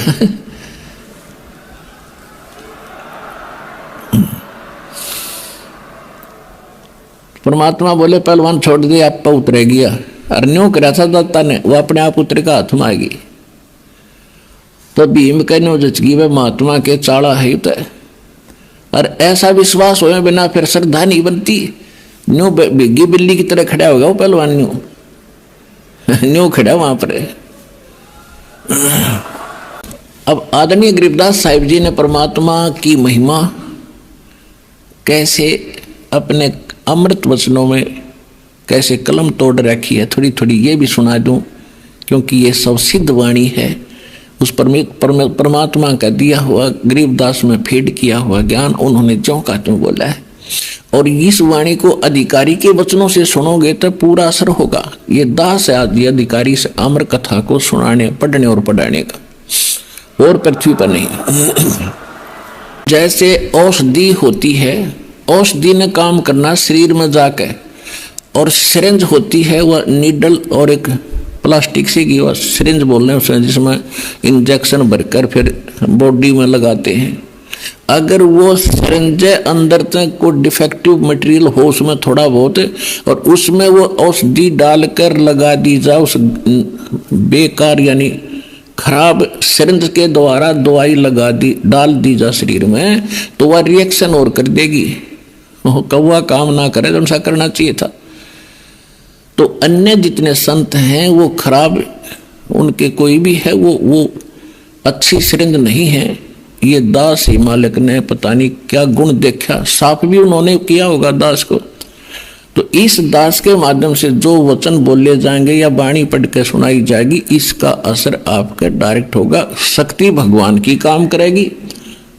परमात्मा बोले पहलवान छोड़ दे, आप पर उतरेगी। और न्यू करा था दत्ता ने, वो अपने आप उतर का हाथ में आ गई। तो भीम कहने जचगी वे महात्मा के चाड़ा है तो, और ऐसा विश्वास हो बिना फिर श्रद्धा नहीं बनती। न्यू बिग्गी बिल्ली की तरह खड़ा होगा वो पहलवान, न्यू खड़ा वहां पर। अब आदरणीय गरीबदास साहिब जी ने परमात्मा की महिमा कैसे अपने अमृत वचनों में कैसे कलम तोड़ रखी है, थोड़ी थोड़ी ये भी सुना दूं, क्योंकि ये सब सिद्ध वाणी है। उस परमात्मा का दिया हुआ गरीबदास में फीड किया हुआ ज्ञान उन्होंने ज्यों का त्यों बोला है, और इस वाणी को अधिकारी के वचनों से सुनोगे तो पूरा असर होगा। ये दास है आज ये अधिकारी से अमर कथा को सुनाने, पढ़ने और पढ़ाने का, और पृथ्वी पर नहीं। जैसे औषधि होती है, औषधि ने काम करना शरीर में जाकर, और सिरिंज होती है वह नीडल और एक प्लास्टिक से की वह सिरिंज बोल रहे हैं उसमें, जिसमें इंजेक्शन भरकर फिर बॉडी में लगाते हैं। अगर वो सिरिंज अंदर तक कोई डिफेक्टिव मटेरियल हो उसमें थोड़ा बहुत, और उसमें वो औषधि डालकर लगा दी जाए उस बेकार यानी खराब सिरिंज के द्वारा दवाई डाल दी जा शरीर में, तो वह रिएक्शन और कर देगी, कौवा काम ना करे जो ऐसा करना चाहिए था। तो अन्य जितने संत हैं वो खराब, उनके कोई भी है वो अच्छी सिरिंज नहीं है। ये दास ही मालिक ने पता नहीं क्या गुण देखा, साफ भी उन्होंने किया होगा दास को। तो इस दास के माध्यम से जो वचन बोले जाएंगे या वाणी पढ़ के सुनाई जाएगी, इसका असर आपके डायरेक्ट होगा। शक्ति भगवान की काम करेगी,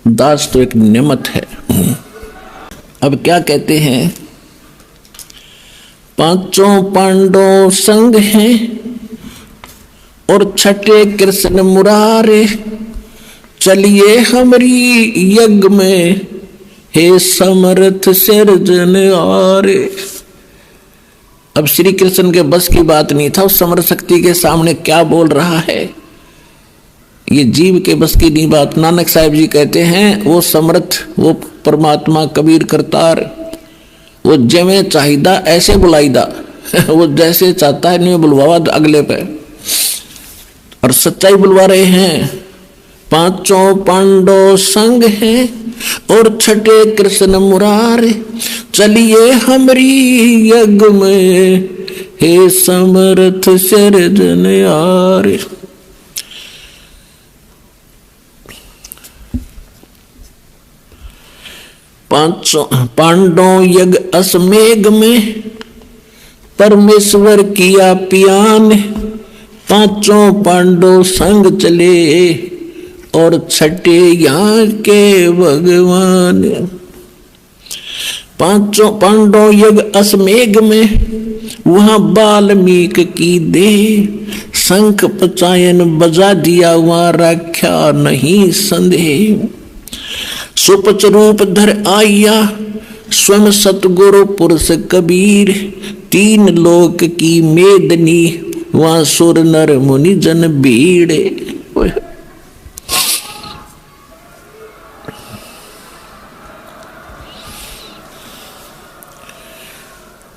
दास तो एक नियमत है। अब क्या कहते हैं, पांचों पांडव संग हैं और छठे कृष्ण मुरारे, चलिए हमारी यज्ञ में हे समर्थ सिरजनहारे। अब श्री कृष्ण के बस की बात नहीं था, उस समर्थ शक्ति के सामने क्या बोल रहा है, ये जीव के बस की नहीं बात। नानक साहिब जी कहते हैं वो समर्थ, वो परमात्मा कबीर करतार, वो जमे चाहिदा ऐसे बुलाईदा, वो जैसे चाहता है नहीं बुलवावा अगले पे, और सच्चाई बुलवा रहे हैं। पांचों पांडव संग हैं और छठे कृष्ण मुरारे, चलिए हमारी यज्ञ में हे समर्थ सिरजनहारे। पांचों पांडव यज्ञ असमेघ में परमेश्वर किया पियान, पांचों पांडव संग चले और छठे यहाँ के भगवान। पांचों पांडव यज्ञ असमेघ में वहां वाल्मीकि की दे, शंख पचायन बजा दिया, वहां रख्या नहीं संदेह। सुपच रूप धर आया स्वयं सतगुरु पुरुष कबीर, तीन लोक की मेदनी, वहां सुर नर मुनि जन भीड़।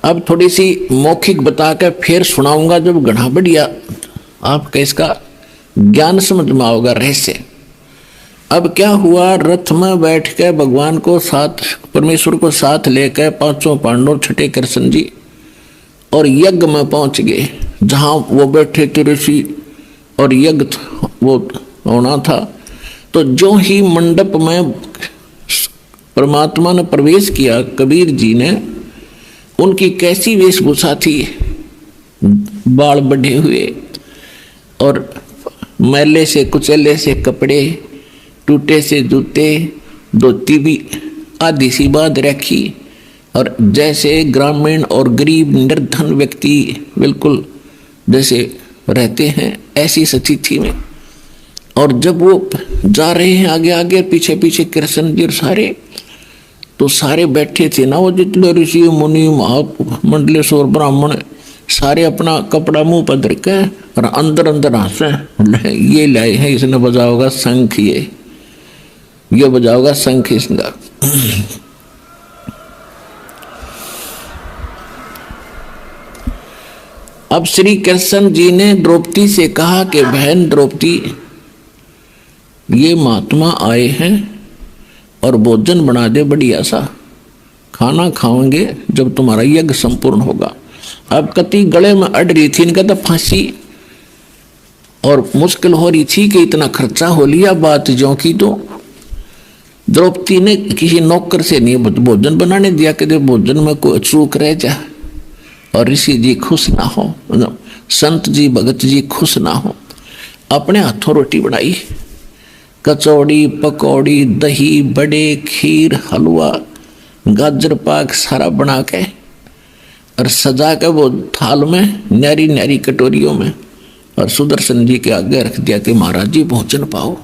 अब थोड़ी सी मौखिक बताकर फिर सुनाऊंगा, जब घना बढ़िया आपका इसका ज्ञान समझ में आओगा रहस्य। अब क्या हुआ, रथ में बैठ के भगवान को साथ, परमेश्वर को साथ लेकर पांचों पांडव छठे कृष्ण जी और यज्ञ में पहुंच गए, जहां वो बैठे थे ऋषि और यज्ञ वो होना था। तो जो ही मंडप में परमात्मा ने प्रवेश किया, कबीर जी ने, उनकी कैसी वेशभूषा थी, बाल बढ़े हुए और मैले से कुचले से कपड़े, टूटे से जूते, धोती भी आधी सी बांध रखी, और जैसे ग्रामीण और गरीब निर्धन व्यक्ति बिल्कुल जैसे रहते हैं, ऐसी स्थिति में। और जब वो जा रहे हैं आगे आगे, पीछे पीछे कृष्ण जी और सारे, तो सारे बैठे थे ना, वो जितने ऋषि मुनि महामंडलेश्वर ब्राह्मण सारे अपना कपड़ा मुंह पर धर के और अंदर अंदर हंसे, ये लाए हैं, इसने बजा होगा शंख, ये बजा होगा शंख इसका। अब श्री कृष्ण जी ने द्रौपदी से कहा कि बहन द्रौपदी, ये महात्मा आए हैं और भोजन बना दे, बढ़िया सा खाना खाओगे जब तुम्हारा यज्ञ संपूर्ण होगा। अब कति गले में अड़ रही थी, इनका तो फांसी और मुश्किल हो रही थी कि इतना खर्चा हो लिया, बात जो की। तो द्रौपदी ने किसी नौकर से नहीं भोजन बनाने दिया कि भोजन में कोई चूक रह जा और ऋषि जी खुश ना हो, संत जी भगत जी खुश ना हो। अपने हाथों रोटी बनाई, कचौड़ी पकौड़ी दही बड़े खीर हलवा गाजर पाक सारा बना के और सजा के वो थाल में न्यारी न्यारी कटोरियों में और सुदर्शन जी के आगे रख दिया कि महाराज जी भोजन पाओ।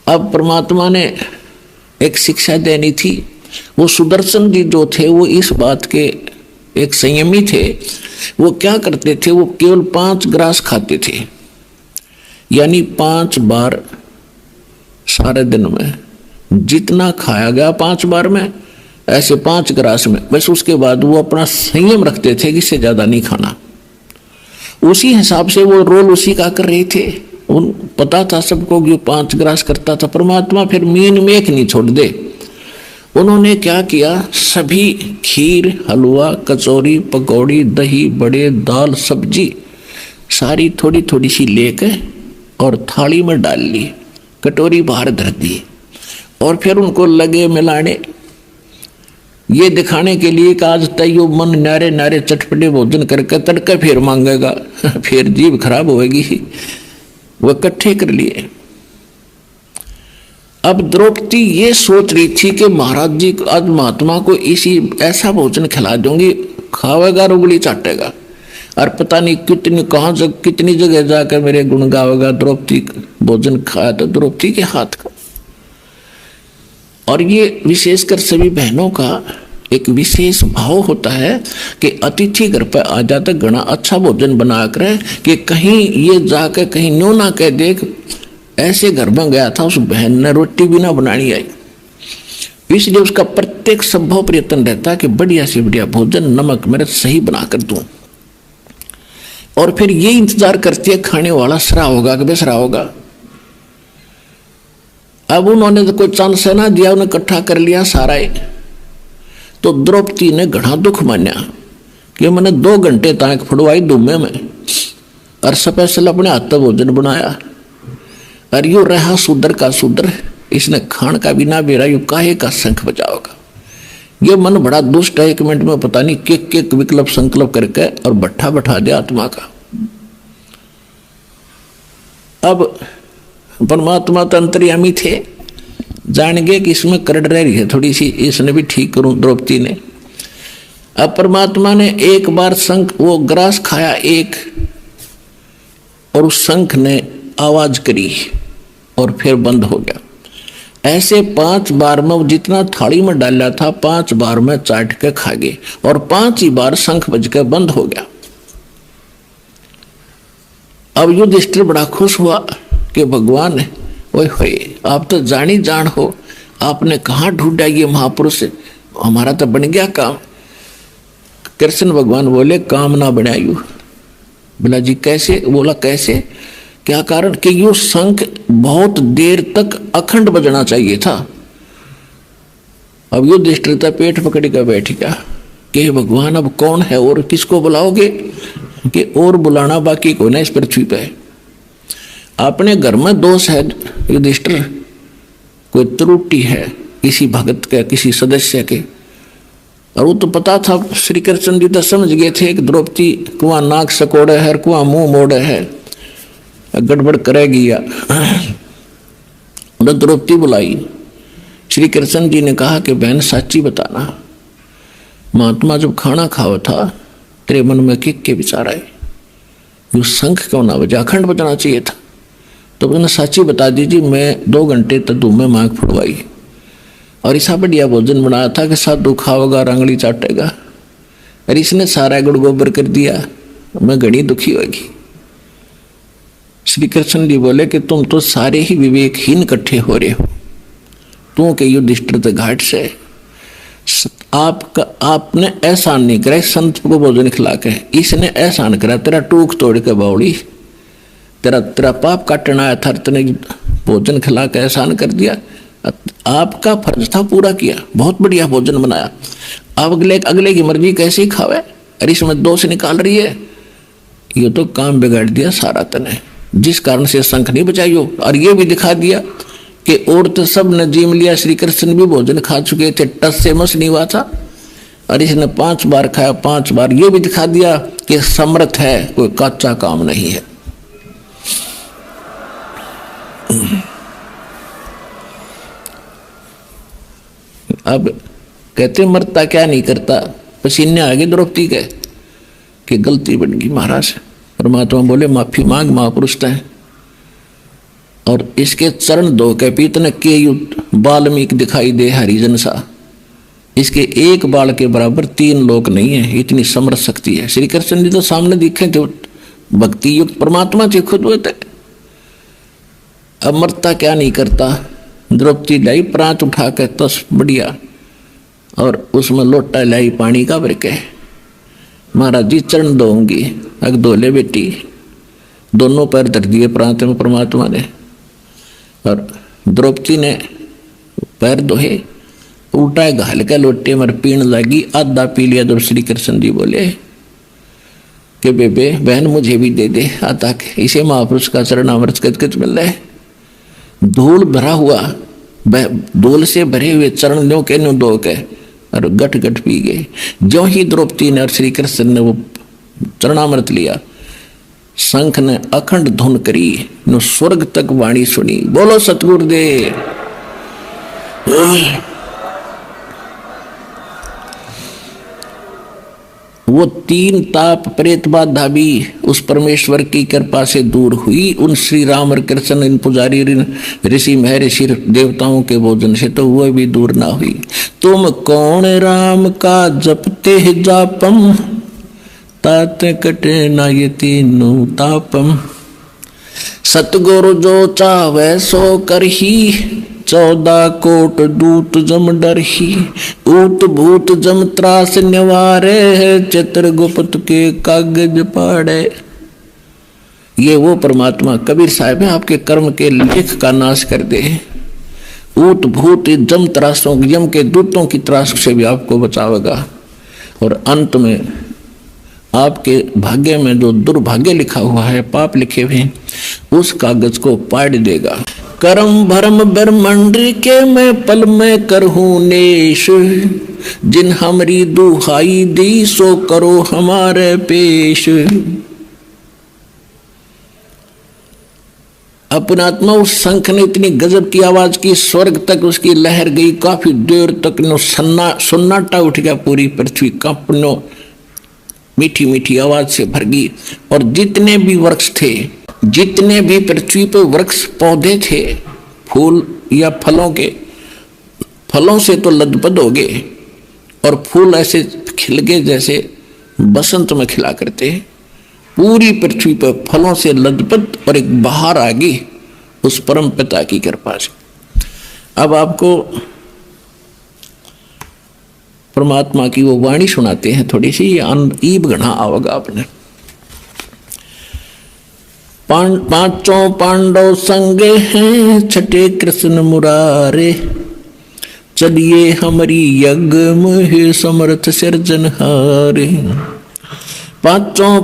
अब परमात्मा ने एक शिक्षा देनी थी। वो सुदर्शन जी जो थे वो इस बात के एक संयमी थे। वो क्या करते थे, वो केवल 5 ग्रास खाते थे, यानी 5 बार सारे दिन में जितना खाया गया 5 बार में, ऐसे 5 ग्रास में, बस उसके बाद वो अपना संयम रखते थे कि इससे ज्यादा नहीं खाना। उसी हिसाब से वो रोल उसी का कर रहे थे। उन पता था सबको कि 5 ग्रास करता था। परमात्मा फिर मीन में एक नहीं छोड़ दे। उन्होंने क्या किया, सभी खीर हलवा कचौरी पकौड़ी दही बड़े दाल सब्जी सारी थोड़ी थोड़ी सी लेकर और थाली में डाल ली, कटोरी बाहर धर दी और फिर उनको लगे मिलाने, ये दिखाने के लिए कि आज तैयो मन नारे नारे चटपटे भोजन करके तड़का फिर मांगेगा, फिर जीभ खराब होगी। वो इकट्ठे कर लिए। अब द्रौपदी ये सोच रही थी कि महाराज जी आज महात्मा को इसी ऐसा भोजन खिला दूंगी, खावेगा उंगली चाटेगा और पता नहीं कितनी कहाँ से कितनी जगह जाकर मेरे गुण गावेगा। द्रौपदी भोजन खाया तो द्रौपदी के हाथ का। और ये विशेषकर सभी बहनों का एक विशेष भाव होता है कि अतिथि घर पर आ जाता घना अच्छा भोजन बना कर कि कहीं ये जाकर कहीं न्यू ना कह देख ऐसे घर में गया था उस बहन ने रोटी भी ना बनानी आई। इसलिए उसका प्रत्येक संभव प्रयत्न रहता है कि बढ़िया से बढ़िया भोजन नमक मिर्च सही बना कर दूं। और फिर ये इंतजार करती है खाने वाला सरा होगा कि बेसरा होगा। अब उन्होंने तो कोई चांस ना दिया, उन्हें इकट्ठा कर लिया सारा। तो द्रौपदी ने घना दुख मान्या कि मैंने 2 घंटे तक फड़वाई दुमे में और स्पेशल अपने हाथ भोजन बनाया और यू रहा शूद्र का शूद्र, इसने खान का भी ना बेरा, यू काहे का शंख बजाओगा। ये मन बड़ा दुष्ट है, 1 मिनट में पता नहीं के विकल्प संकल्प करके और भट्ठा बैठा दिया आत्मा का। अब परमात्मा तो अंतर्यामी थे, जान गए कि इसमें करड़ रह रही है थोड़ी सी, इसने भी ठीक करूं द्रौपदी ने। अब परमात्मा ने एक बार शंख वो ग्रास खाया एक, और उस शंख ने आवाज करी और फिर बंद हो गया। ऐसे 5 बार में वो जितना थाली में डाला था 5 बार में चाट के खा गए और 5 ही बार शंख बज के बंद हो गया। अब युधिष्ठिर बड़ा खुश हुआ कि भगवान ओए होए, आप तो जानी जान हो, आपने कहाँ ढूंढा ये महापुरुष, हमारा तो बन गया काम। कृष्ण भगवान बोले काम ना बनायू। बोला जी कैसे? बोला कैसे, क्या कारण? कि यो शंख बहुत देर तक अखंड बजना चाहिए था। अब युधिष्ठिर तो पेट पकड़ कर बैठ गया कि भगवान अब कौन है और किसको बुलाओगे, कि और बुलाना बाकी को ना इस पृथ्वी पे। अपने घर में दोष है युधिष्ठिर, कोई त्रुटि है किसी भगत के, किसी सदस्य के, और वो तो पता था। श्री कृष्ण जी तो समझ गए थे कि द्रौपदी कुआं नाक सकोड़े है, कुआं मुंह मोड़े है, गड़बड़ करेगी या द्रौपदी बुलाई। श्री कृष्ण जी ने कहा कि बहन सच्ची बताना, महात्मा जब खाना खाओ था तेरे मन में के विचार आए, यो शंख क्यों ना बजा, अखंड बजाना चाहिए था। तो मैंने सच्ची बता दीजिए, मैं 2 घंटे तक धूम में मांग फुड़वाई और ऐसा बढ़िया भोजन बनाया था कि साधु खाओगा रंगली चाटेगा, और इसने सारा गुड़ गोबर कर दिया, मैं घनी दुखी होगी। श्री कृष्ण जी बोले कि तुम तो सारे ही विवेकहीन इकट्ठे हो रहे हो। तू के युधिष्ठिर घाट से आपने एहसान नहीं करा संत को भोजन खिला के, इसने एहसान करा तेरा टूक तोड़ के बावड़ी, तेरा पाप काटना आया था, तने भोजन खिला के एहसान कर दिया। आपका फर्ज था पूरा किया, बहुत बढ़िया भोजन बनाया। अब अगले की मर्जी कैसे ही खावे, अरे इसमें दोष निकाल रही है, ये तो काम बिगाड़ दिया सारा तने, जिस कारण से शंख नहीं बजाइयो। और ये भी दिखा दिया कि और तो सब ने जीम लिया, श्री कृष्ण भी भोजन खा चुके थे, टस से मस नहीं हुआ था, और इसने 5 बार खाया 5 बार। ये भी दिखा दिया कि समर्थ है, कोई कच्चा काम नहीं है। अब कहते मरता क्या नहीं करता, पसीने आ गए द्रौपदी के कि गलती बन गई महाराज। परमात्मा बोले माफी मांग महापुरुष है, और इसके चरण धो के पीतने के वाल्मीकि दिखाई दे हरिजन सा, इसके एक बाल के बराबर 3 लोक नहीं है, इतनी समर्थ शक्ति है। श्री कृष्ण जी तो सामने दिखे थे, भक्ति युक्त परमात्मा जी खुद हुए थे। अब मरता क्या नहीं करता, द्रौपदी लाई प्रांत उठा के तस बढ़िया, और उसमें लोटा लाई पानी का भर के, महाराज जी चरण दोगी। अग धोले बेटी, दोनों पैर धर दिए प्रांत में परमात्मा ने, और द्रौपदी ने पैर धोए, उल्टा घाल के लोटे मर पीण लगी, आधा पी लिया। जब श्री कृष्ण जी बोले कि बेबे बहन मुझे भी दे दे आधा के, इसे महापुरुष का चरण अमृत कच मिल रहा है। धूल भरा हुआ, धूल से भरे हुए चरण लो के नो दो के, और गट गट पी गए। जो ही द्रौपदी ने और श्री कृष्ण ने वो चरणामृत लिया, शंख ने अखंड धुन करी, नो स्वर्ग तक वाणी सुनी। बोलो सतगुरुदेव। वो 3 ताप प्रेत बाधा भी उस परमेश्वर की कृपा से दूर हुई। उन श्री राम और कृष्ण, इन पुजारी ऋषि महर्षि देवताओं के भोजन से तो वह भी दूर ना हुई। तुम कौन राम का जपते जापम, तात कटे ना ये तीनों तापम। सतगुरु जो चावे सो करही, 14 कोट दूत जम डरही। ऊत भूत जम त्रास निवारे, चित्रगुप्त के कागज पाड़े। ये वो परमात्मा कबीर साहब है, आपके कर्म के लेख का नाश कर दे। ऊत भूत जम त्रासों, यम के दूतों की त्रास से भी आपको बचावेगा, और अंत में आपके भाग्य में जो दुर्भाग्य लिखा हुआ है, पाप लिखे हुए, उस कागज को पाड़ देगा। करम भरम ब्रह्मंड के मैं पल में करहूं नेश, जिन हमरी दुहाई दी सो करो हमारे पेश। अपनात्मा उस शंख ने इतनी गजब की आवाज की, स्वर्ग तक उसकी लहर गई, काफी देर तक नो सन्नाटा उठ गया, पूरी पृथ्वी कांपनो मीठी मीठी आवाज से भर गई। और जितने भी वृक्ष थे जितने भी पृथ्वी पर वृक्ष पौधे थे, फूल या फलों के, फलों से तो लदपद हो गए और फूल ऐसे खिल गए जैसे बसंत में खिला करते हैं। पूरी पृथ्वी पर फलों से लदपद और एक बहार आ गई उस परम पिता की कृपा से। अब आपको परमात्मा की वो वाणी सुनाते हैं, थोड़ी सी ईब गढ़ा आओगा आपने। पांचों पांडव संग हैं, छठे कृष्ण मुरारे, चलिए हमारी यज्ञ में समर्थ सिरजनहारे। पांचों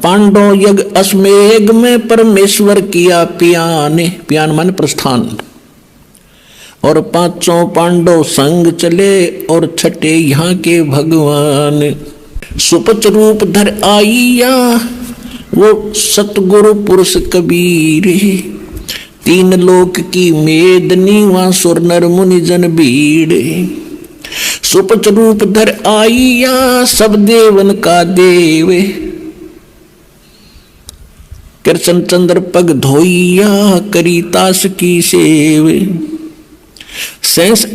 पांडव यज्ञ अश्वमेध में परमेश्वर किया पियाने, पियान माने प्रस्थान, और पांचों पांडव संग चले और छठे यहाँ के भगवान। सुपच रूप धर आइया वो सतगुरु पुरुष कबीर, तीन लोक की मेदनी वहां सुर नर मुनि जन भीड़। सुपच रूप धर आइया सब देवन का देव, कृष्ण चंद्र पग धोइया करी तास की सेव।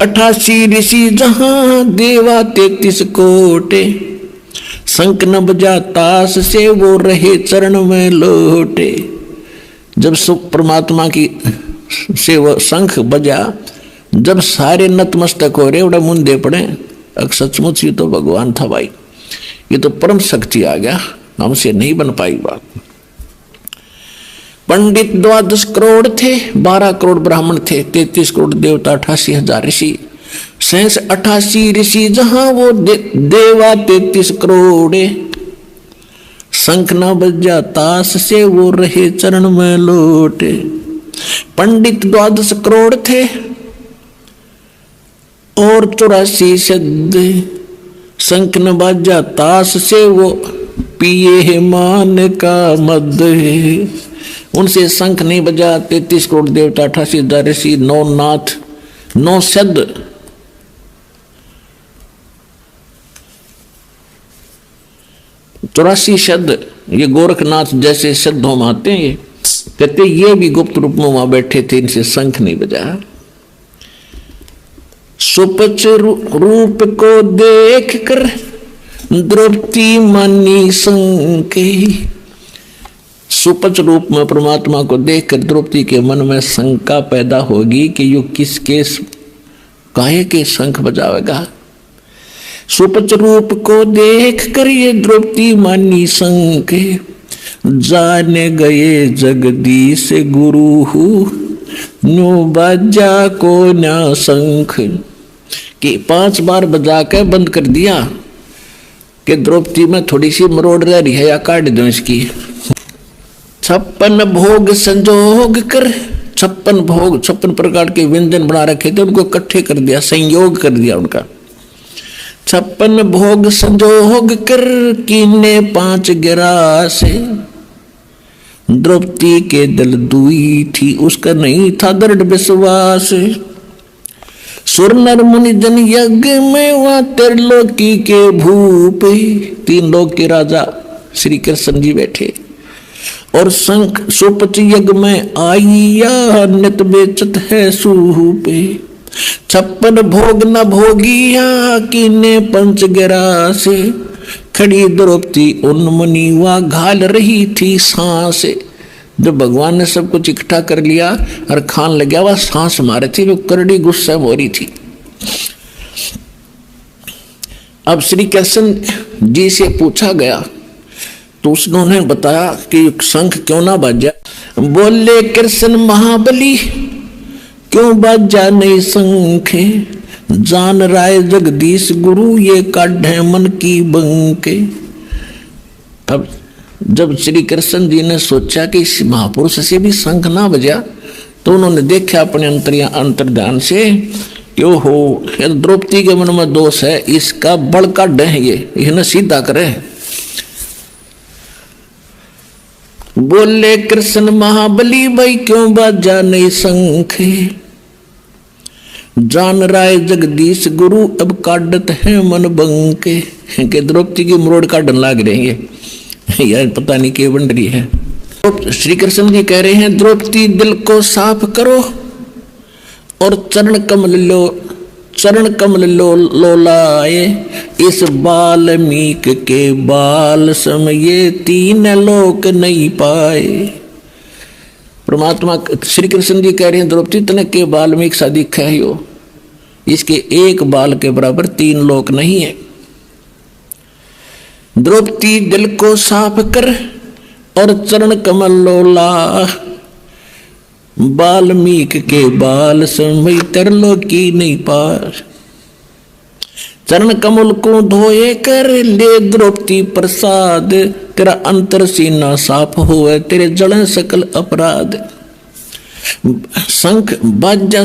88 ऋषि जहां देवा 33 कोटे, शंख न बजा तास से वो रहे चरण में लोटे। जब परमात्मा की से वो शंख बजा, जब सारे नतमस्तक हो रहे उड़ा मुंदे पड़े, सचमुच ये तो भगवान था भाई, ये तो परम शक्ति आ गया, हमसे नहीं बन पाई बात। पंडित 12 करोड़ थे, 12 करोड़ ब्राह्मण थे, 33 करोड़ देवता, 88,000 ऋषि। 88 ऋषि जहां वो देवा 33 करोड़, शंख न बजा तास से वो रहे चरण में लोटे। पंडित 12 करोड़ थे और 84 शब्द, शंख न बजा तास से वो पिए मान का मद। उनसे शंख नहीं बजा 33 करोड़ देवता, 88,000 ऋषि, 9 नाथ, 9 शब्द, चौरासी शब्द, ये गोरखनाथ जैसे शब्द हम आते हैं, ये कहते ये भी गुप्त रूप में वहां बैठे थे, इनसे शंख नहीं बजा। सुपच रूप को देख कर द्रौपदी मानी शंके। सुपच रूप में परमात्मा को देखकर द्रौपदी के मन में शंका पैदा होगी कि यो किसके काहे के शंख बजावेगा। सुपच रूप को देख कर ये द्रौपदी मानी शंख, जाने गए जगदीश गुरु नो बजा को ना शंख। कि 5 बार बजा के बंद कर दिया कि द्रौपदी में थोड़ी सी मरोड़ रह रही है या काट दो इसकी। 56 भोग संजोग कर, 56 भोग 56 प्रकार के व्यंजन बना रखे थे, उनको इकट्ठे कर दिया, संयोग कर दिया उनका। 56 भोग संजोग कर कीने 5 गिरास, द्रौपदी के दिल दुई थी उसका नहीं था दृढ़ विश्वास। सुर नर मुनि जन यज्ञ में वहां त्रिलोकी के भूप, 3 लोक के राजा श्री कृष्ण जी बैठे, और शंख सुपच यज्ञ में आइया नित बेचत है सूप। 56 भोग न भोगिया कीने 5 गिरास, खड़ी द्रौपदी उन मुनि वा घाल रही थी सांस। जब भगवान ने सब कुछ इकट्ठा कर लिया और खान लग गया, वह सांस मारे थी, वो करड़ी गुस्सा हो रही थी। अब श्री कृष्ण जी से पूछा गया तो उन्होंने बताया कि शंख क्यों ना बजा। बोले कृष्ण महाबली क्यों बजा नहीं शंख, जान राय जगदीश गुरु ये काढ़े मन की बंके। अब जब श्री कृष्ण जी ने सोचा कि इस महापुरुष से भी शंख ना बजा, तो उन्होंने देखा अपने अंतर्ध्यान से कि ओहो द्रौपदी के मन में दोष है, इसका बड़ काढ़ है, ये न सीधा करे। बोले कृष्ण महाबली भाई क्यों बजा नहीं शंख, जान राय जगदीश गुरु अब काढ़त है मन बंके। के द्रौपदी की मरोड़ काढ़न लाग रहे हैं यार, पता नहीं क्या बन रही है। श्री कृष्ण जी कह रहे हैं द्रौपदी दिल को साफ करो और चरण कमल लो लाए, इस बाल्मीक के बाल समय तीन लोक नहीं पाए। परमात्मा श्री कृष्ण जी कह रहे हैं द्रौपदी तने के बाल्मीक सा दिखा है हो, इसके एक बाल के बराबर तीन लोक नहीं है। द्रौपदी दिल को साफ कर और चरण कमल लोला, बाल्मीक के बाल समय तरलोकी नहीं पार। चरण कमल को धोए कर ले द्रौपदी प्रसाद, तेरा अंतर सीना साफ होए तेरे जलन सकल अपराध। शंख बाजा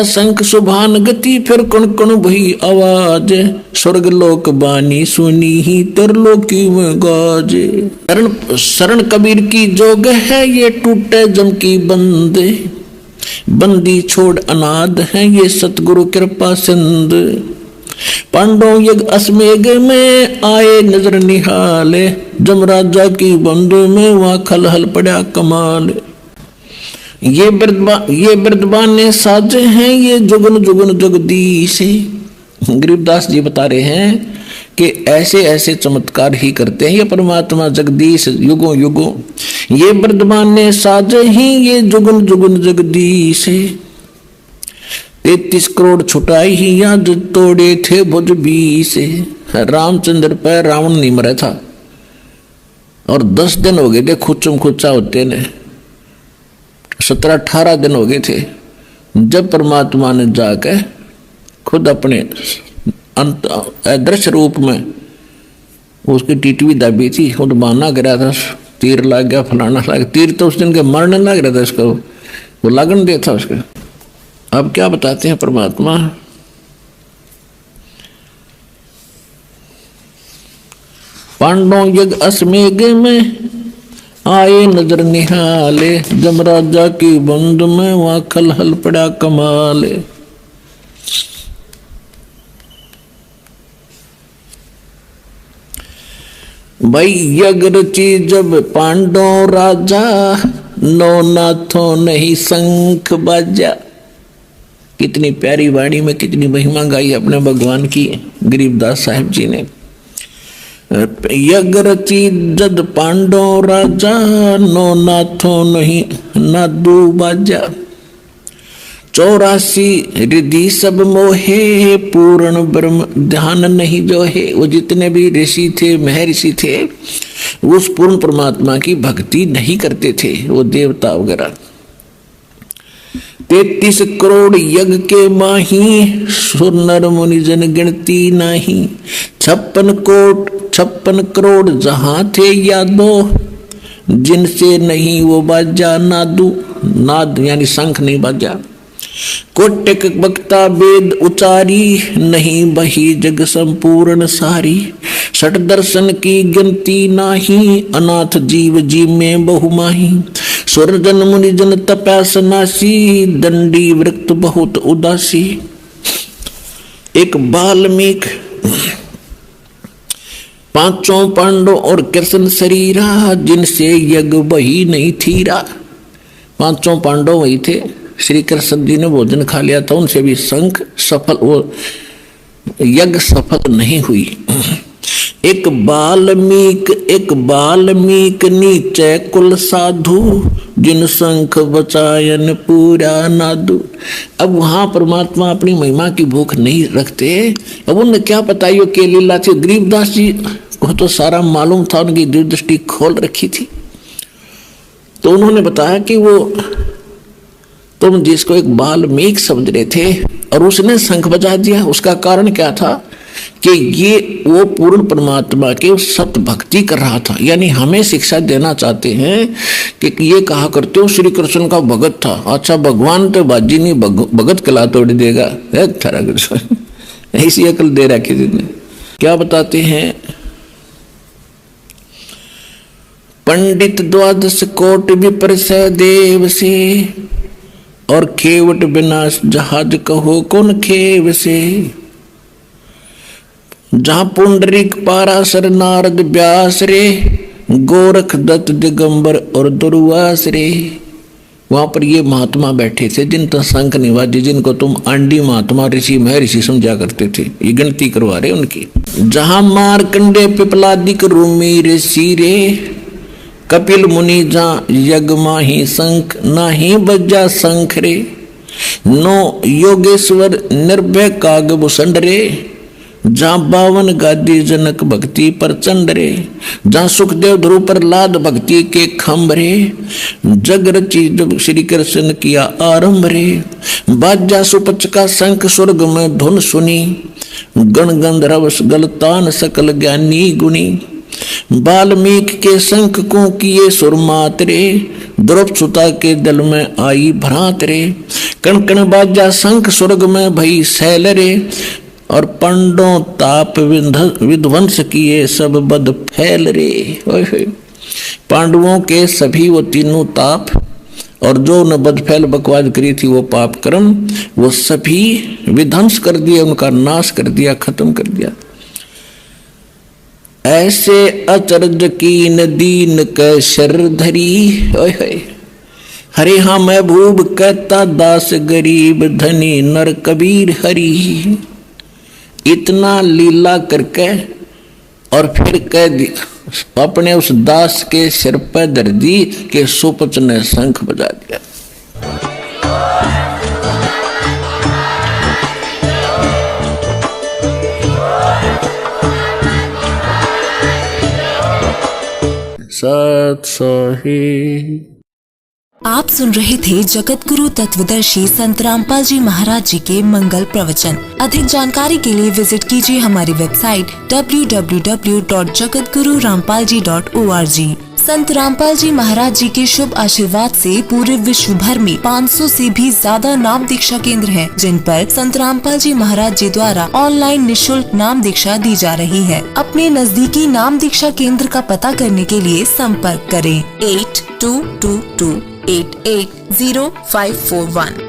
शंख सुभान गति, फिर कुण कुण भई आवाज, स्वर्ग लोक बानी सुनी ही तरलोकी में गाज। शरण कबीर की जोग है ये टूटे जम की बंदे, बंदी छोड़ अनाद है ये सतगुरु कृपा सिंध। पांडव यज्ञ अश्वमेध में आए नजर निहाले, जमराजा की बंदू में वहां खलहल पड़ा कमाल। ये बृदबाने साजे हैं ये जुगन जुगन जगदीश। गरीबदास जी बता रहे हैं कि ऐसे ऐसे चमत्कार ही करते हैं ये परमात्मा जगदीश युगों युगों। ये बृदबाने साजे हैं ये जुगन जुगन जगदीश। 33 करोड़ छुटाई ही याद तोड़े थे भुज 20। रामचंद्र पर रावण नहीं मरा था और 10 दिन हो गए थे खुचम खुचा होते ने, 17-18 दिन हो गए थे जब परमात्मा ने जाकर खुद अपने अदृश्य रूप में उसकी टीटवी दबी थी, खुद बहाना गिरा था, तीर लग गया फलाना लग गया। तीर तो उस दिन के मरने लग रहा था उसको, वो लगन दे था उसका। अब क्या बताते हैं परमात्मा, पांडव यज्ञ अश्वमेध में आए नजर निहाले, जमराजा की बंद में वहां खलहल पड़ा कमाले। भाई यज्ञ रची जब पांडव राजा, नौ नाथों नहीं शंख बाजा। कितनी प्यारी वाणी में कितनी महिमा गाई अपने भगवान की गरीबदास साहिब जी ने। यज्ञ रची जद पांडव राजा, नौ नाथों नहीं नादू बाजा। 84 रिद्धि सब मोहे, पूर्ण ब्रह्म ध्यान नहीं जो है। वो जितने भी ऋषि थे महर्षि थे उस पूर्ण परमात्मा की भक्ति नहीं करते थे, वो देवता वगैरह। 33 करोड़ यज्ञ के माही, सुर नर मुनि जन गिनती नाही। 56 करोड़ जहां थे यादो, जिनसे नहीं वो बाजा नादू। नाद यानी शंख नहीं बाजा। कोटिक बक्ता वेद उचारी, नहीं बही जग संपूर्ण सारी। 60 दर्शन की गिनती नाही, अनाथ जीव जी में बहुमाही। सुर जन मुनि जन तपस्नासी, दंडी वृक्त बहुत उदासी। एक बाल्मीक, पांचों पांडव और कृष्ण शरीरा, जिनसे यज्ञ वही नहीं थीरा। पांचों पांडव वही थे, श्री कृष्ण जी ने भोजन खा लिया था, उनसे भी शंख सफल, वो यज्ञ सफल नहीं हुई। एक बाल्मीक नीचे कुल साधु, जिन शंख बचायन पूरा नादू। अब वहां परमात्मा अपनी महिमा की भूख नहीं रखते। अब उन्हें क्या पता ये के लीला थी। गरीबदास जी को तो सारा मालूम था, उनकी दूरदृष्टि खोल रखी थी। तो उन्होंने बताया कि वो तुम जिसको एक बाल्मीक समझ रहे थे और उसने शंख बजा दिया, उसका कारण क्या था कि ये वो पूर्ण परमात्मा के सत भक्ति कर रहा था। यानी हमें शिक्षा देना चाहते हैं कि ये कहा करते हो श्री कृष्ण का भगत था। अच्छा, भगवान तो बाजी नहीं भगत कला तोड़ देगा, ऐसी अकल दे रखी ने। क्या बताते हैं, पंडित 12 कोट विपर से देव से, और खेवट विनाश जहाज कहो कौन खेव से। जहां पुंडरीक पाराशर नारद व्यास रे, गोरख दत्त दिगंबर और दुर्वास रे, वहां पर ये महात्मा बैठे थे जिनका शंख निवाजी, जिनको तुम आंडी महात्मा ऋषि महर्षि समझा करते थे, ये गिनती करवा रहे उनकी। जहां मारकंडे पिपलादिक रूमी ऋषि रे, कपिल मुनि जहां यज्ञ ही शंख नाही बज्जा शंख रे, नो योगेश्वर निर्भय कागभूषण रे, जहां 52 गादी जनक भक्ति प्रचंड रे, जहां सुखदेव ध्रुव प्रहलाद भक्ति के खम्भ रे, जग रची जब श्री कृष्ण किया आरंभ रे, बाजा सुपच का शंख स्वर्ग में धुन सुनी, गण गंधर्व गलतान सकल ज्ञानी गुणी, वाल्मीकि के शंख को किए सुरमात रे, द्रौपद सुता के दल में आई भ्रात रे, कण कण बाजा शंख स्वर्ग में भई शैल रे, और पंडों ताप विध्वंस किए सब बद फैल रे। पांडवों के सभी वो तीनों ताप और जो न बदफैल बकवाद करी थी वो पाप कर्म, वो सभी विध्वंस कर दिया, उनका नाश कर दिया, खत्म कर दिया। ऐसे अचरज की नदीन कै शर धरी, हरे हाँ महबूब कहता दास गरीब धनी नर कबीर हरी। इतना लीला करके और फिर कह दिया, अपने उस दास के सिर पर धर दी कि सुपच ने शंख बजा दिया। सत सोही। आप सुन रहे थे जगत गुरु तत्वदर्शी संत रामपाल जी महाराज जी के मंगल प्रवचन। अधिक जानकारी के लिए विजिट कीजिए हमारी वेबसाइट www.jagatgururampalji.org। संत रामपाल जी महाराज जी के शुभ आशीर्वाद से पूरे विश्व भर में 500 से भी ज्यादा नाम दीक्षा केंद्र हैं, जिन पर संत रामपाल जी महाराज जी द्वारा ऑनलाइन निशुल्क नाम दीक्षा दी जा रही है। अपने नजदीकी नाम दीक्षा केंद्र का पता करने के लिए संपर्क करें 8222880541।